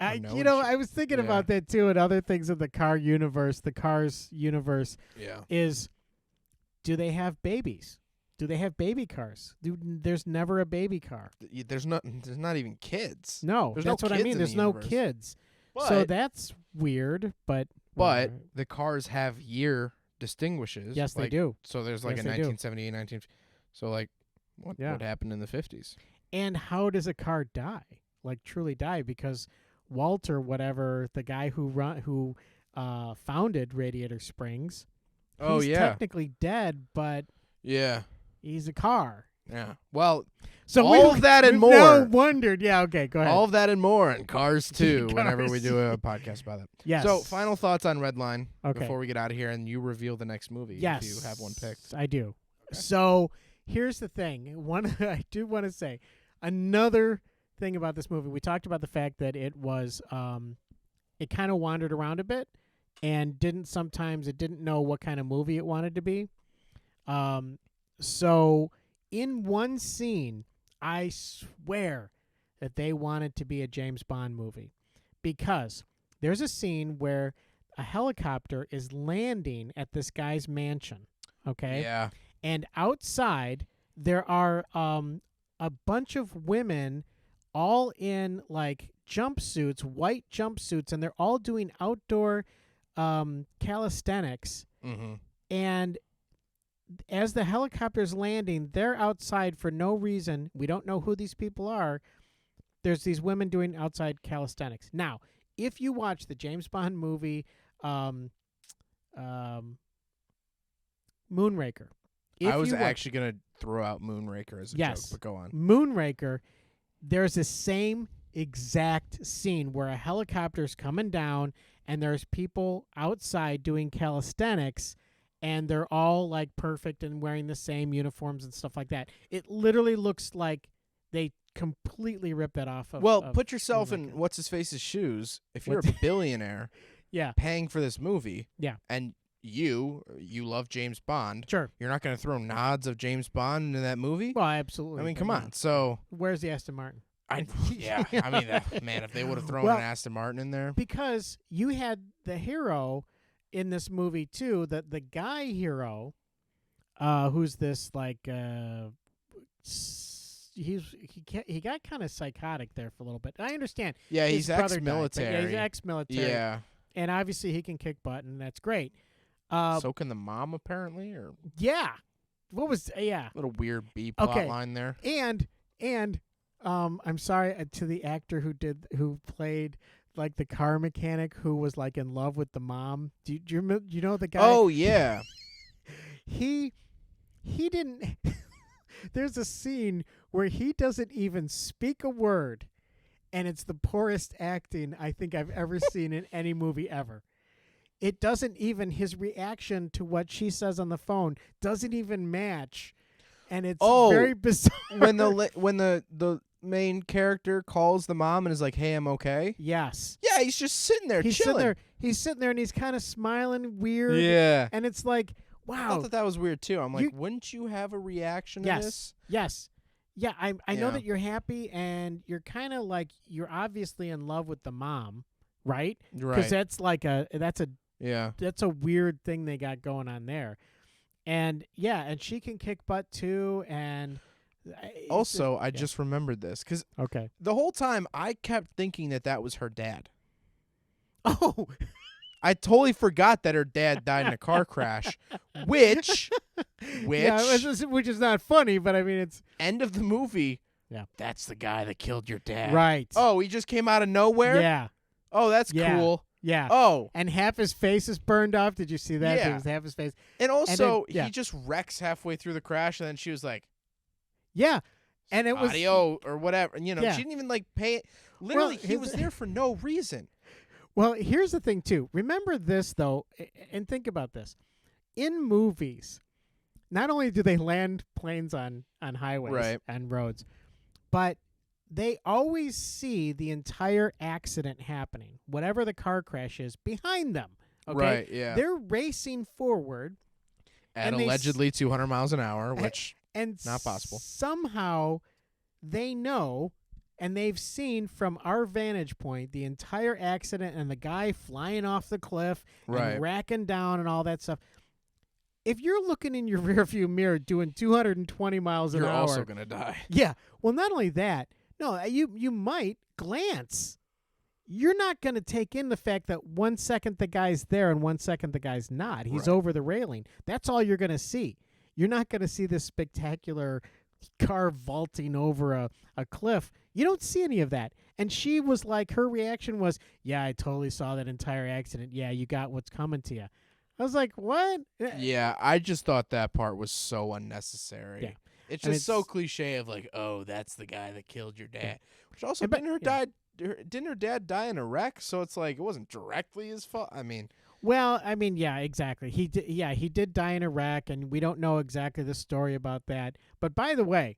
No I was thinking Yeah. about that too, and other things in the Cars universe Yeah. is, do they have babies? Do they have baby cars? There's never a baby car. There's not even kids. No, There's no that's what I kids mean. in There's the no universe. kids. But, So that's weird, but the cars have year distinguishes. yes, they like, do. So there's like Yes, a they do. 1978, 19. So like, what happened in the 50s? And how does a car die? Like truly die? Because Walter, whatever, the guy who founded Radiator Springs, Oh he's yeah. technically dead, but Yeah. he's a car. Yeah. Well, So all of that and we've more. now wondered. Yeah, okay, go ahead. all of that and more in Cars 2 whenever we Cars. do a podcast about it. Yes. So, final thoughts on Redline Okay. before we get out of here and you reveal the next movie Yes, if you have one picked. I do. Okay. So here's the thing. I do want to say another thing about this movie. We talked about the fact that it was it kind of wandered around a bit and didn't know what kind of movie it wanted to be. So in one scene, I swear that they wanted to be a James Bond movie, because there's a scene where a helicopter is landing at this guy's mansion, okay? Yeah. And outside there are a bunch of women all in like jumpsuits, white jumpsuits, and they're all doing outdoor calisthenics. Mm-hmm. And as the helicopter's landing, they're outside for no reason. We don't know who these people are. There's these women doing outside calisthenics. Now, if you watch the James Bond movie Moonraker. I was actually going to throw out Moonraker as a joke, but go on. Moonraker, there's the same exact scene where a helicopter's coming down and there's people outside doing calisthenics, and they're all like perfect and wearing the same uniforms and stuff like that. It literally looks like they completely ripped that off of. Well, of put yourself in Moonraker. what's-his-face's shoes. If you're What's- a billionaire Yeah, paying for this movie, Yeah. and you love James Bond, sure. you're not going to throw nods of James Bond into that movie? Well, absolutely. I mean, but come no. on. So, Where's the Aston Martin? yeah. I mean, man, if they would have thrown Well, an Aston Martin in there. Because you had the hero in this movie too, the guy hero, who's this like he got kind of psychotic there for a little bit. I understand. Yeah, His he's brother died, but ex-military. yeah, he's ex-military. Yeah. And obviously he can kick butt, and that's great. So can the mom, apparently, or Yeah. What was yeah. little weird B plot Okay. line there. And I'm sorry to the actor who played like the car mechanic who was like in love with the mom. Do you know the guy? Oh, yeah. He didn't. There's a scene where he doesn't even speak a word, and it's the poorest acting I think I've ever seen in any movie ever. It doesn't even, his reaction to what she says on the phone doesn't even match, and it's very bizarre. when the main character calls the mom and is like, "Hey, I'm okay." Yes. Yeah, he's just sitting there He's chilling. sitting there. He's sitting there and he's kind of smiling weird. Yeah. And it's like, I wow. thought that was weird too. I'm like, wouldn't you have a reaction to this? Yes. Yeah, I know Yeah. that you're happy and you're kind of like, you're obviously in love with the mom, right? Because Right. that's like that's a weird thing they got going on there. And yeah, and she can kick butt too, and Also, I just remembered this because okay. the whole time I kept thinking that was her dad. Oh, I totally forgot that her dad died in a car crash, which yeah, which is not funny, but I mean it's end of the movie. Yeah. That's the guy that killed your dad. right. Oh, he just came out of nowhere? Yeah. Oh, that's Yeah. cool. Yeah. Oh. And half his face is burned off. Did you see that? Yeah. It was half his face. And also, then, he just wrecks halfway through the crash, and then she was like, yeah. And it was audio or whatever. You know, Yeah. she didn't even, like, pay it. Literally, Well, he was there for no reason. Well, here's the thing, too. Remember this, though, and think about this. In movies, not only do they land planes on highways Right. and roads, but they always see the entire accident happening, whatever the car crash is, behind them. Okay? Right, yeah. They're racing forward. At and allegedly 200 miles an hour, which and not possible. Somehow they know and they've seen from our vantage point the entire accident and the guy flying off the cliff Right. and racking down and all that stuff. If you're looking in your rearview mirror doing 220 miles an you're hour, also going to die. yeah. Well, not only that, no, you might glance. You're not going to take in the fact that 1 second the guy's there and 1 second the guy's not. He's Right. over the railing. That's all you're going to see. You're not going to see this spectacular car vaulting over a cliff. You don't see any of that. And she was like, her reaction was, yeah, I totally saw that entire accident. Yeah, you got what's coming to you. I was like, what? Yeah, I just thought that part was so unnecessary. Yeah. It's And just so cliche of like, oh, that's the guy that killed your dad. Yeah. Which also But- didn't her dad die in a wreck? So it's like it wasn't directly his fault. I mean, Well, I mean, yeah, exactly. He did die in a wreck, and we don't know exactly the story about that. But by the way,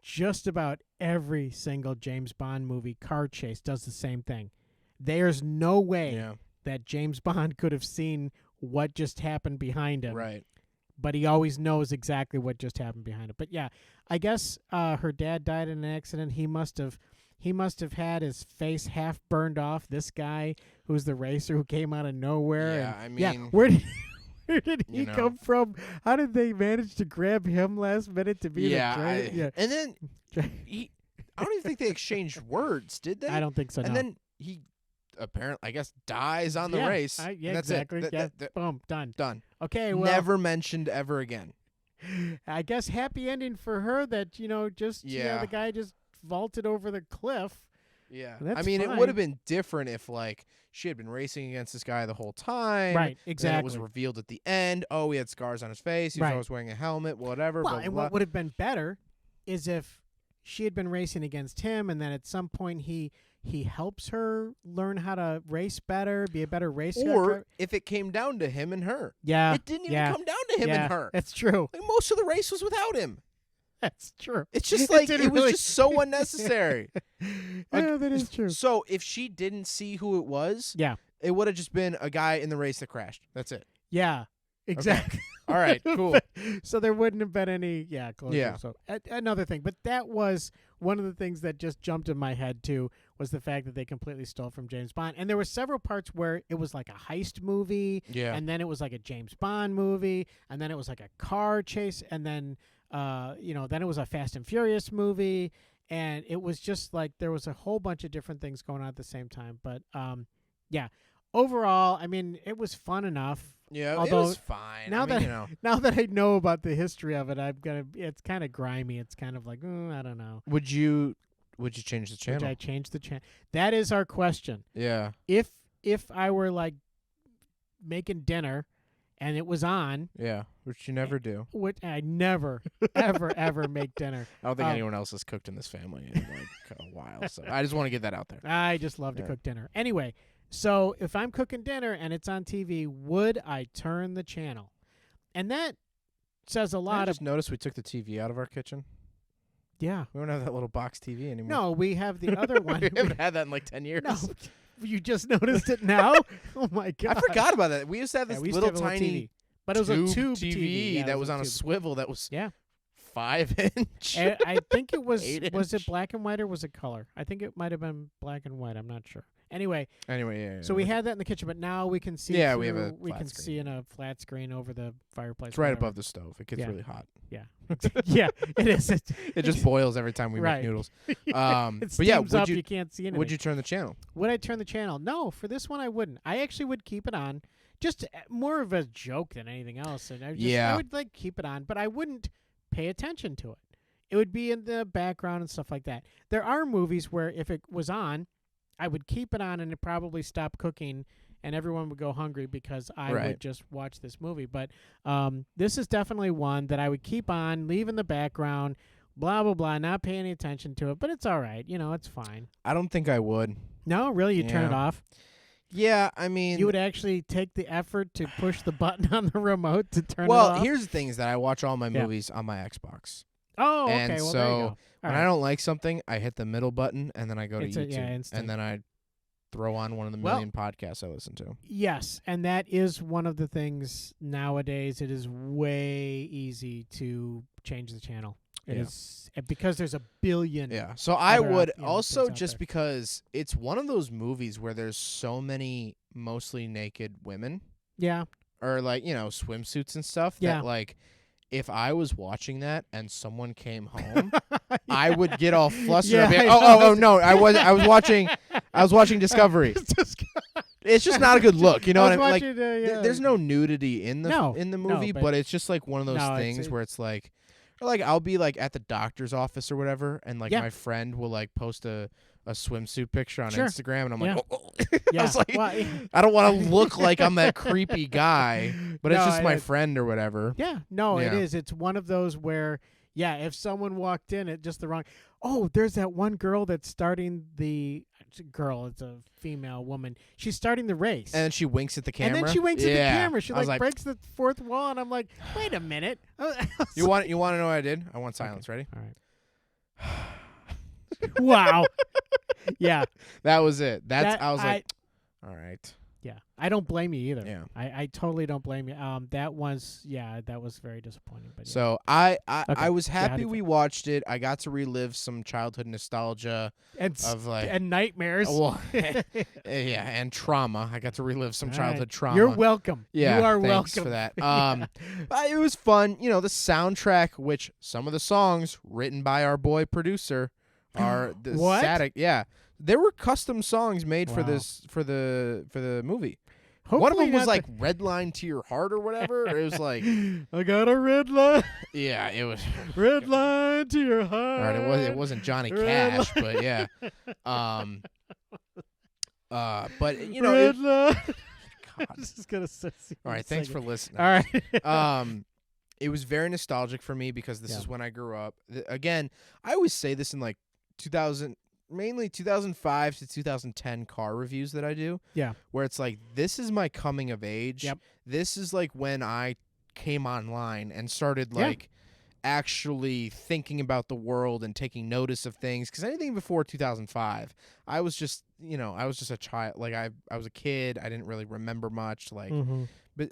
just about every single James Bond movie car chase does the same thing. There's no way yeah, that James Bond could have seen what just happened behind him. right. But he always knows exactly what just happened behind him. But yeah, I guess her dad died in an accident. He must have had his face half burned off. This guy who's the racer who came out of nowhere. Yeah, and, I mean, where did he you know. come from? How did they manage to grab him last minute to be Yeah, the trainer? and then I don't even think they exchanged words, did they? I don't think so. And no. then he apparently, I guess, dies on the Yeah, race. yeah, and that's exactly. it. Yeah, boom, done. Done. Okay, well, Never mentioned ever again. I guess happy ending for her that just Yeah. the guy just vaulted over the cliff. Yeah. That's I mean, it fine. would have been different if, like, she had been racing against this guy the whole time. Right, Then exactly. it was revealed at the end. Oh, he had scars on his face. He was Right. always wearing a helmet, whatever. Well, blah, and blah, what would have been better is if she had been racing against him, and then at some point he helps her learn how to race better, be a better racer. Or if it came down to him and her. yeah, It didn't even yeah, come down to him yeah, and her. That's true. Like, most of the race was without him. That's true. It's just like didn't it was really- just so unnecessary. Yeah, that is true. So if she didn't see who it was, Yeah, it would have just been a guy in the race that crashed. That's it. yeah, exactly. All right, cool. So there wouldn't have been any closure. Yeah. So another thing, but that was one of the things that just jumped in my head too, was the fact that they completely stole from James Bond. And there were several parts where it was like a heist movie, Yeah. and then it was like a James Bond movie, and then it was like a car chase, and then then it was a Fast and Furious movie, and it was just like there was a whole bunch of different things going on at the same time. But overall, I mean, it was fun enough. Yeah, Although, it was fine. now I mean, that- Now that I know about the history of it, it's kind of grimy. It's kind of like, I don't know. would you change the channel? Would I change the channel? That is our question. Yeah. If I were like making dinner and it was on, Yeah, which you never do. which I never, ever make dinner. I don't think Um, anyone else has cooked in this family in like a while. So I just want to get that out there. I just love to Yeah. cook dinner. Anyway, so if I'm cooking dinner and it's on TV, would I turn the channel? And that says a I lot of just noticed we took the TV out of our kitchen. yeah. We don't have that little box TV anymore. No, we have the other one. we haven't had that in like 10 years. No, you just noticed it now? Oh my god! I forgot about that. We used to have this Yeah, we used to little have a tiny TV. But it was a tube TV Yeah, it that was a on a tube. swivel that was Yeah. 5-inch. I think it was 8 was it inch. black and white or was it color? I think it might have been black and white. I'm not sure. Anyway, yeah. so we had that in the kitchen, but now we can see. Yeah, we have a we flat can screen. see in a flat screen over the fireplace. It's right whatever. above the stove. It gets Yeah. really hot. Yeah, yeah, it is. It just boils every time we Right. make noodles. It But yeah, steams up. You can't see anything. would you turn the channel? Would I turn the channel? No, for this one I wouldn't. I actually would keep it on, just more of a joke than anything else. And I would like keep it on, but I wouldn't pay attention to it. It would be in the background and stuff like that. There are movies where if it was on, I would keep it on and it probably stop cooking and everyone would go hungry because I would just watch this movie. But this is definitely one that I would keep on, leave in the background, blah, blah, blah, not pay any attention to it. But it's all right. It's fine. I don't think I would. No, really? You turn it Yeah. off? Yeah, I mean, You would actually take the effort to push the button on the remote to turn it well, off? here's the thing: is that I watch all my Yeah. movies on my Xbox. Oh, okay. and Well, there you so go. All When right. I don't like something, I hit the middle button and then I go to It's YouTube, instant. and then I throw on one of the Well- million podcasts I listen to. Yes, and that is one of the things nowadays. It is way easy to change the channel. It Yeah. is because there's a billion. Yeah. So I other would things also, out just there. because it's one of those movies where there's so many mostly naked women, Yeah. or like, swimsuits and stuff, Yeah. that like if I was watching that and someone came home, I would get all flustered. Yeah, I'd be like, I know. oh no, I was watching Discovery. It's just not a good look, you know what I mean? Like there's no nudity in the No, in the no, movie, but- but it's just like one of those No, things where it's like, or like I'll be like at the doctor's office or whatever, and like Yeah. my friend will like post a swimsuit picture on Sure. Instagram, and I'm Yeah. like, oh. Yeah. I was like, Well, I don't want to look like I'm that creepy guy, but it's No, just my it- friend or whatever. Yeah, no, it Yeah. is. It's one of those where, yeah, if someone walked in at just the wrong. Oh, there's that one girl that's starting the girl. It's a female woman. She's starting the race. And then she winks at the camera. And then she winks at the Yeah. camera. She I was like breaks the fourth wall, and I'm like, wait a minute. You want to know what I did? I want silence. Ready? All right. Wow. Yeah. That was it. That- I was like, all right. Yeah. I don't blame you either. Yeah. I totally don't blame you. That was very disappointing. But yeah. So I Okay. was Yeah, how do happy you we watched it. I got to relive some childhood nostalgia and of like, and nightmares. well, yeah, and trauma. I got to relive some All childhood right. trauma. You're welcome. Yeah, you are thanks welcome for that. Yeah. But it was fun. The soundtrack, which some of the songs written by our boy producer are the What? static. Yeah, there were custom songs made for Wow. this for the movie. Hopefully One of them was not like Redline to Your Heart or whatever. It was like, I got a red line, yeah, it was. red line to your heart. All right, it wasn't Johnny Red Cash, but yeah. But red line. God. I'm just gonna say. All right, thanks for listening. All right. It was very nostalgic for me because this Yeah. is when I grew up. Again, I always say this in like 2005 to 2010 car reviews that I do. Yeah. Where it's like, this is my coming of age. Yep. This is like when I came online and started Yeah. like actually thinking about the world and taking notice of things. Because anything before 2005, I was just a child. Like I was a kid. I didn't really remember much. Like, but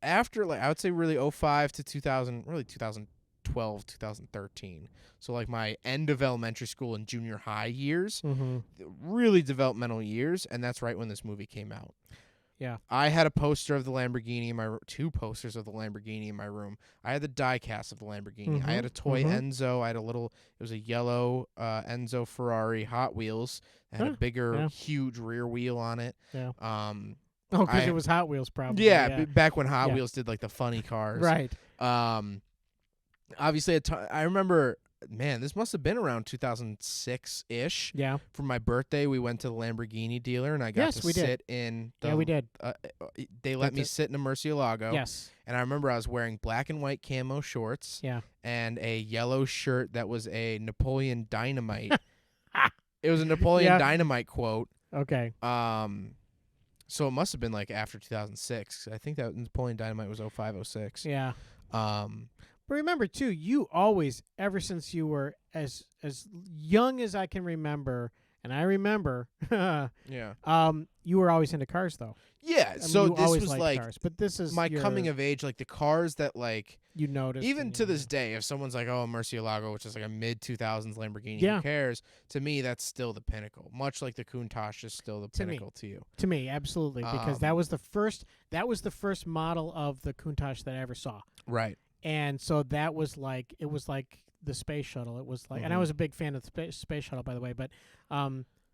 after, like, I would say really 05 to 2000, really 2012, 2013. So like my end of elementary school and junior high years, really developmental years, and that's right when this movie came out. Yeah. I had a poster of the Lamborghini in my two posters of the Lamborghini in my room. I had the die cast of the Lamborghini. I had a toy Enzo. I had it was a yellow Enzo Ferrari Hot Wheels. It had a bigger, huge rear wheel on it. Yeah. Oh, because it was Hot Wheels, probably. Yeah, back when Hot Yeah. Wheels did like the funny cars. Right. Obviously, I remember, man, this must have been around 2006-ish. Yeah. For my birthday, we went to the Lamborghini dealer, and I got Yes, to we did. sit in the... Yeah, we did. They let That's me it. sit in a Murcielago. Yes. And I remember I was wearing black and white camo shorts Yeah. and a yellow shirt that was a Napoleon Dynamite. It was a Napoleon Dynamite quote. Okay. So it must have been like after 2006. I think that Napoleon Dynamite was 05, 06. Yeah. But remember too, you always, ever since you were as young as I can remember, And I remember, Yeah. you were always into cars, though. Yeah. I mean, So you this always was liked like cars, but this is my coming of age, like the cars that like you noticed. even and to you- this day, if someone's like, oh, a Murcielago, which is like a mid 2000s Lamborghini, Yeah. who cares? To me, that's still the pinnacle. Much like the Countach is still the To me. pinnacle to you. To me, absolutely, because that Um, was the first. That was the first model of the Countach that I ever saw, Right. and so that was like it was like the space shuttle. It was like, and I Mhm. was a big fan of the space shuttle, by the way. But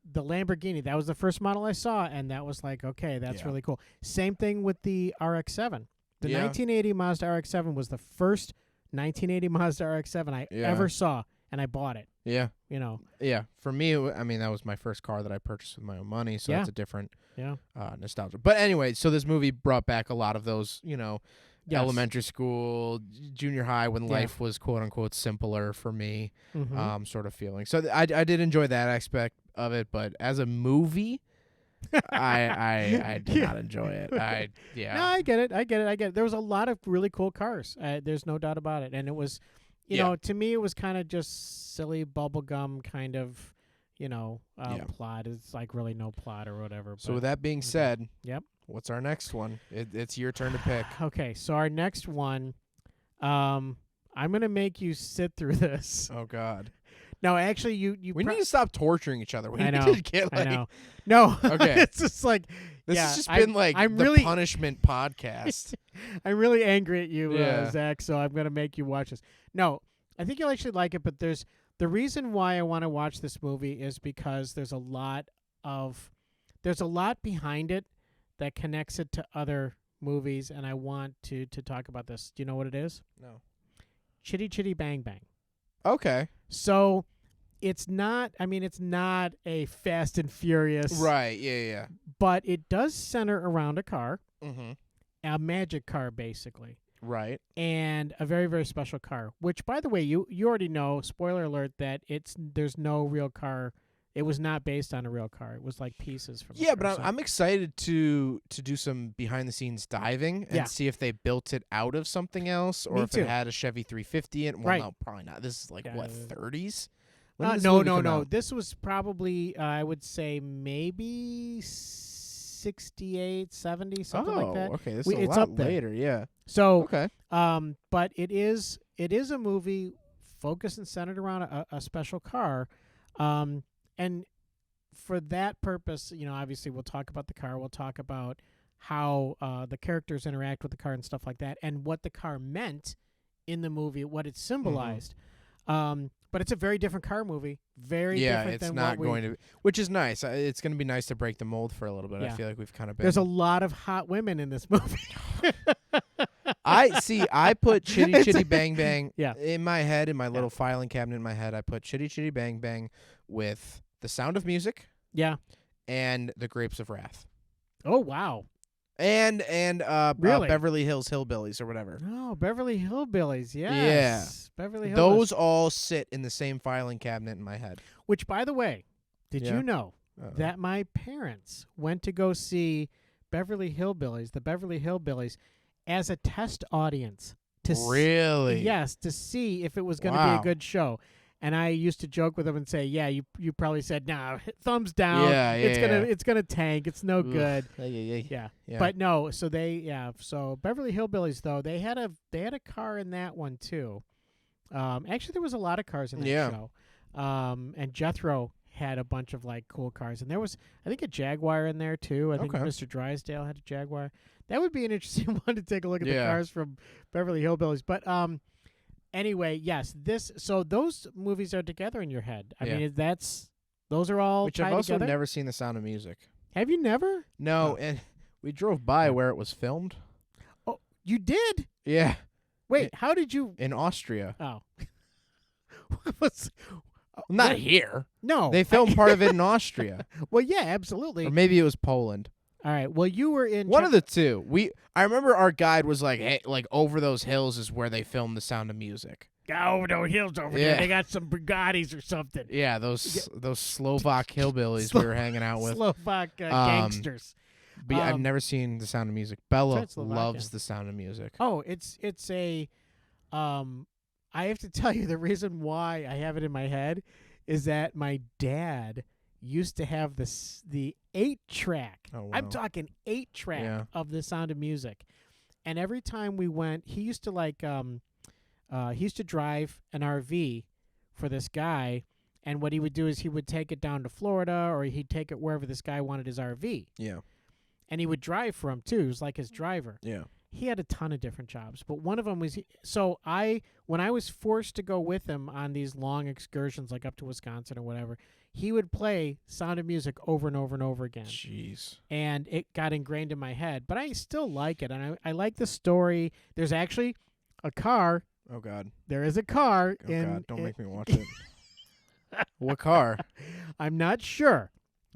the Lamborghini, that was the first model I saw, and that was like, okay, that's Yeah. really cool. Same thing with the RX-7. The Yeah. 1980 Mazda RX-7 was the first 1980 Mazda RX-7 I Yeah. ever saw, and I bought it. Yeah. You know, Yeah. For me, I mean, that was my first car that I purchased with my own money, so Yeah. that's a different yeah, nostalgia. But anyway, so this movie brought back a lot of those, Yes. elementary school, junior high, when Yeah. life was quote unquote simpler for me, Mhm. sort of feeling. So I did enjoy that aspect of it, but as a movie, I did Yeah. not enjoy it. No, I get it. There was a lot of really cool cars. There's no doubt about it. And it was, Yeah. to me, it was kind of just silly bubblegum kind of, Yeah. plot. It's like really no plot or whatever. So but- with that being said, Yep. what's our next one? It's your turn to pick. Okay, so our next one, I'm going to make you sit through this. Oh God, No, actually, you we need to stop torturing each other. We I need know, to get I like know. No. Okay. It's just like, this yeah, has just I'm- been like I'm the really- punishment podcast. I'm really angry at you, Yeah. Zach, so I'm going to make you watch this. No, I think you'll actually like it, but the reason why I want to watch this movie is because there's a lot behind it that connects it to other movies, and I want to talk about this. Do you know what it is? No. Chitty Chitty Bang Bang. Okay. So it's not a Fast and Furious, Right. Yeah. but it does center around a car, Mm-hmm. a magic car, basically. Right. And a very, very special car, which, by the way, you already know, spoiler alert, that there's no real car. It was not based on a real car. It was like pieces from Yeah, the car. but I'm excited to do some behind the scenes diving and Yeah. see if they built it out of something else or Me if too. it had a Chevy 350 in it. Well, Right. no, probably not. This is like Yeah, what, yeah, yeah. 30s? When did this no. movie come out? This was probably, I would say, maybe 68, 70, something like that. Okay. This We- is a it's lot up there. later. Yeah. So, Okay. but it is a movie focused and centered around a special car, and for that purpose, obviously we'll talk about the car. We'll talk about how the characters interact with the car and stuff like that, and what the car meant in the movie, what it symbolized. But it's a very different car movie. Very different it's than not what going to, which is nice. It's going to be nice to break the mold for a little bit. I Yeah. feel like we've kind of been. There's a lot of hot women in this movie. I put Chitty It's- Chitty Bang Bang Yeah. in my head, in my little filing cabinet in my head. I put Chitty Chitty Bang Bang with The Sound of Music Yeah. and The Grapes of Wrath. Oh wow. And Really? Beverly Hills Hillbillies or whatever. Oh, Beverly Hillbillies. Yes. Beverly Hillbillies. Those all sit in the same filing cabinet in my head. Which, by the way, did Yeah. you know Uh-oh. that my parents went to go see the Beverly Hillbillies, as a test audience to Really? yes, to see if it was going to be Wow. a good show. And I used to joke with them and say, "Yeah, you probably said, nah, thumbs down. Yeah, it's gonna tank. It's no Ugh. good." Yeah. Yeah. But no, so so Beverly Hillbillies though, they had a car in that one too. Actually there was a lot of cars in that Yeah. show. And Jethro had a bunch of like cool cars, and there was I think a Jaguar in there too. I think Okay. Mr. Drysdale had a Jaguar. That would be an interesting one to take a look at the Yeah. cars from Beverly Hillbillies. But anyway, yes, so those movies are together in your head. I Yeah. mean, those are all Which tied I've also together. never seen The Sound of Music. Have you never? No, Oh. and we drove by Yeah. where it was filmed. Oh, you did? Yeah, Wait, how did you? in Austria. Oh, What's- Not what- here. No, They filmed part of it in Austria, Well, yeah, absolutely. or maybe it was Poland. All right. Well, you were in One of the two. I remember our guide was like, "Hey, like over those hills is where they filmed The Sound of Music." over those hills over Yeah. there. They got some Bugattis or something. Yeah, those Slovak hillbillies we were hanging out with. Slovak gangsters. But yeah, I've um, never seen The Sound of Music. Bella That's Slovakia. loves The Sound of Music. Oh, it's a. I have to tell you the reason why I have it in my head is that my dad used to have the 8-track. Oh, wow. I'm talking 8-track Yeah. of The Sound of Music. And every time we went, he used to he used to drive an RV for this guy, and what he would do is he would take it down to Florida, or he'd take it wherever this guy wanted his RV. Yeah. And he would drive for him too. He was like his driver. Yeah. He had a ton of different jobs, but one of them was when I was forced to go with him on these long excursions, like up to Wisconsin or whatever, he would play Sound of Music over and over and over again. Jeez. And it got ingrained in my head, but I still like it, and I like the story. There's actually a car. Oh God. There is a car. Oh God. Don't make me watch it. What car? I'm not sure,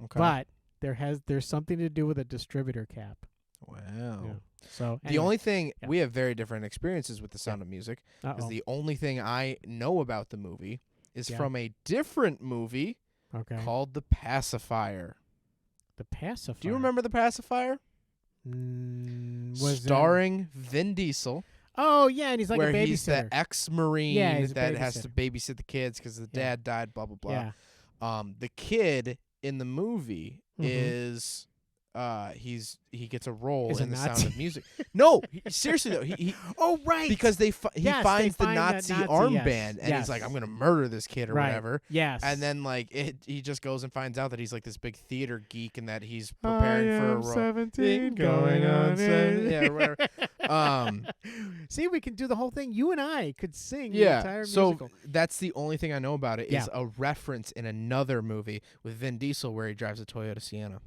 Okay. but there's something to do with a distributor cap. Wow. Yeah. So The only thing Yeah. we have very different experiences with The Sound of Music is the only thing I know about the movie is Yeah. from a different movie okay. called The Pacifier. The Pacifier. Do you remember The Pacifier? Was Starring Vin Diesel, Oh yeah, and he's like where a babysitter. he's the ex-Marine Yeah, he's a that has to babysitter. babysit the kids because the Yeah. dad died. Blah blah blah. Yeah. The kid in the movie Mhm. is he gets a role Is a in The Nazi. Sound of Music. No, seriously though, he Oh right. because he Yes, finds they the find that Nazi Nazi, armband yes, and yes. he's like, I'm gonna murder this kid or Right. whatever. Yes. And then like he just goes and finds out that he's like this big theater geek and that he's preparing for a role. 17 going on 7. Yeah, whatever. See, we can do the whole thing. You and I could sing the Yeah, entire so musical. that's the only thing I know about it is Yeah. a reference in another movie with Vin Diesel where he drives a Toyota Sienna.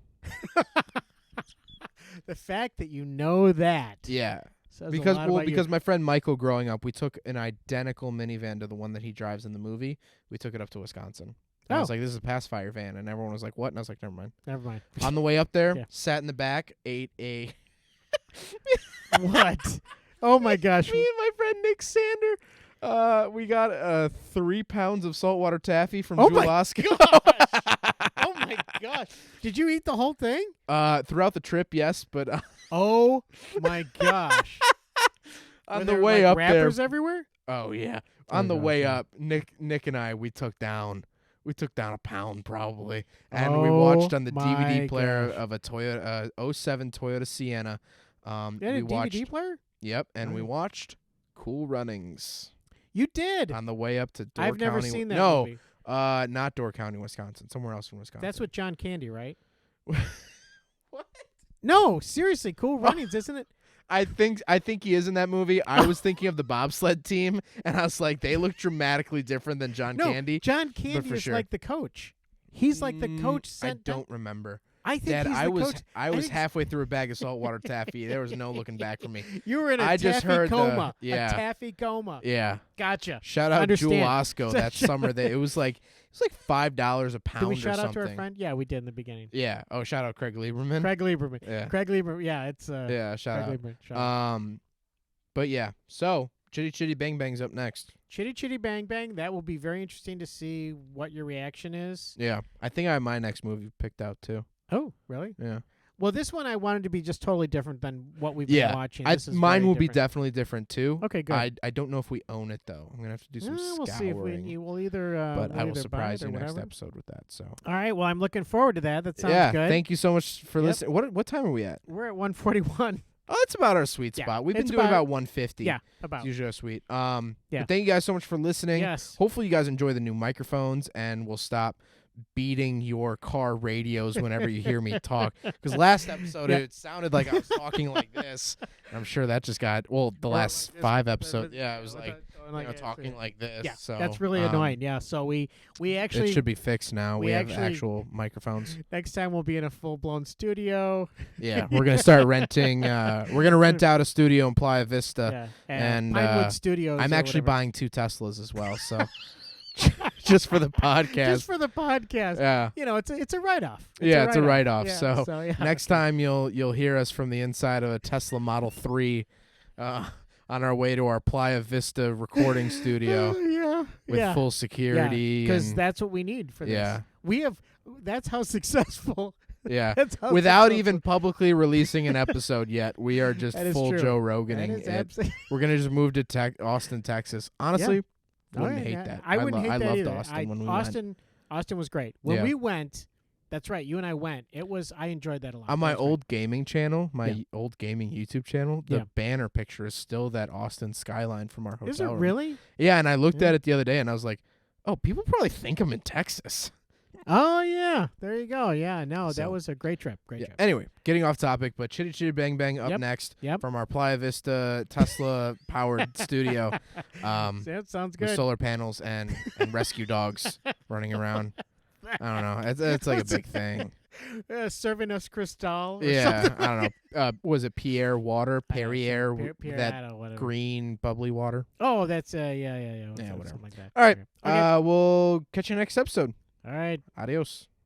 The fact that you know that Yeah, says because a lot about because you. my friend Michael growing up, we took an identical minivan to the one that he drives in the movie. We took it up to Wisconsin. And I was Oh. like, this is a Pacifier van, and everyone was like, what? And I was like, never mind. Never mind. On the way up there, Yeah. sat in the back, ate a. What? Oh my gosh. Me and my friend Nick Sander, we got 3 pounds of saltwater taffy from Oh my Jewel-Osco. Oh my gosh. Did you eat the whole thing? Throughout the trip, yes, but Oh my gosh. on Were the there, way like, up there. rappers everywhere? Oh yeah. Oh, On the gosh, way yeah. up, Nick and I we took down a pound probably, and we watched on the my DVD player gosh. of a Toyota 07 Toyota Sienna. You had We a watched. DVD player? Yep, and we Oh. watched Cool Runnings You did. on the way up to Door I've never County. seen that No, movie. not Door County, Wisconsin. Somewhere else in Wisconsin. That's with John Candy, right? What? No, seriously, Cool Runnings, isn't it? I think he is in that movie. I was thinking of the bobsled team, and I was like, they look dramatically different than John No, Candy. John Candy for is sure. like the coach. He's like the coach I sent down. don't remember. I think Dad, he's I the was coach. I was think- halfway through a bag of saltwater taffy. There was no looking back for me. You were in a I taffy just heard coma. yeah. A taffy coma. Yeah. Gotcha. Shout out Understand. Jewel-Osco that summer. That it was like $5 a pound Did we or shout something. out to our friend? Yeah, we did in the beginning. Yeah. Oh, shout out Craig Lieberman. Craig Lieberman. Yeah. Craig Lieberman. Yeah, it's Yeah. Shout Craig out. Lieberman. Shout out. But yeah. So Chitty Chitty Bang Bang's up next. Chitty Chitty Bang Bang. That will be very interesting to see what your reaction is. Yeah. I think I have my next movie picked out too. Oh, really? Yeah. Well, this one I wanted to be just totally different than what we've been Yeah. watching. I This is mine very will be different. definitely different too. Okay, good. I don't know if we own it though. I'm gonna have to do some We'll see if scouring. we'll either. But we'll I will either buy surprise it or you next whatever. episode with that. So All right. Well, I'm looking forward to that. That sounds yeah, good. thank you so much for Yep. listening. What time are we at? We're at 141. Oh, that's about our sweet Yeah, spot. We've been it's doing about- about 150. Yeah, It's about. usually our sweet. Yeah. But thank you guys so much for listening. Yes. Hopefully you guys enjoy the new microphones and we'll stop beating your car radios whenever you hear me talk. Because last episode Yeah. it sounded like I was talking like this. And I'm sure that just got the Or last like this, 5 but- episodes. but- Yeah, it was with like the- going this, talking like this. Yeah, so that's really annoying. Yeah, so we actually it should be fixed now. we We have actually- actual microphones. next time we'll be in a full blown studio. Yeah, we're gonna start renting. We're gonna rent out a studio in Playa Vista. Yeah, and, Pinewood Studios. I'm or actually whatever. buying 2 Teslas as well. So just for the podcast. just for the podcast. Yeah. You know, it's a write off. Yeah, it's a write-off. Yeah, So yeah. Next time you'll hear us from the inside of a Tesla Model 3 on our way to our Playa Vista recording studio yeah, with yeah. full security. because and- that's what we need for this. Yeah. We have. That's how successful. yeah. That's how Without successful- even publicly releasing an episode yet, we are just That is full true. Joe That Roganing is it. absolutely. We're gonna just move to Austin, Texas. Honestly, Oh, wouldn't yeah, hate yeah. that. I wouldn't hate I that loved either. Austin when we went. Austin was great. When Yeah. we went, That's right. You and I went. I enjoyed that a lot. On That my was right. old gaming channel, my Yeah. old gaming YouTube channel, the Yeah. banner picture is still that Austin skyline from our hotel Is it room. really? Yeah, and I looked Yeah. at it the other day, and I was like, oh, people probably think I'm in Texas. Oh yeah, there you go. Yeah, no, So, that was a great trip. Great Yeah. trip. Anyway, getting off topic, but Chitty Chitty Bang Bang up Yep. next Yep. from our Playa Vista Tesla powered studio. That sounds With good. solar panels and rescue dogs running around. I don't know. It's like a big thing. Serving us Cristal. Or Yeah, something. I don't know. Was it Pierre water? Perrier, Pierre, that I don't know, whatever. green bubbly water. Oh, that's yeah, Yeah, something whatever. like that. All right. Okay. We'll catch you next episode. All right. Adios.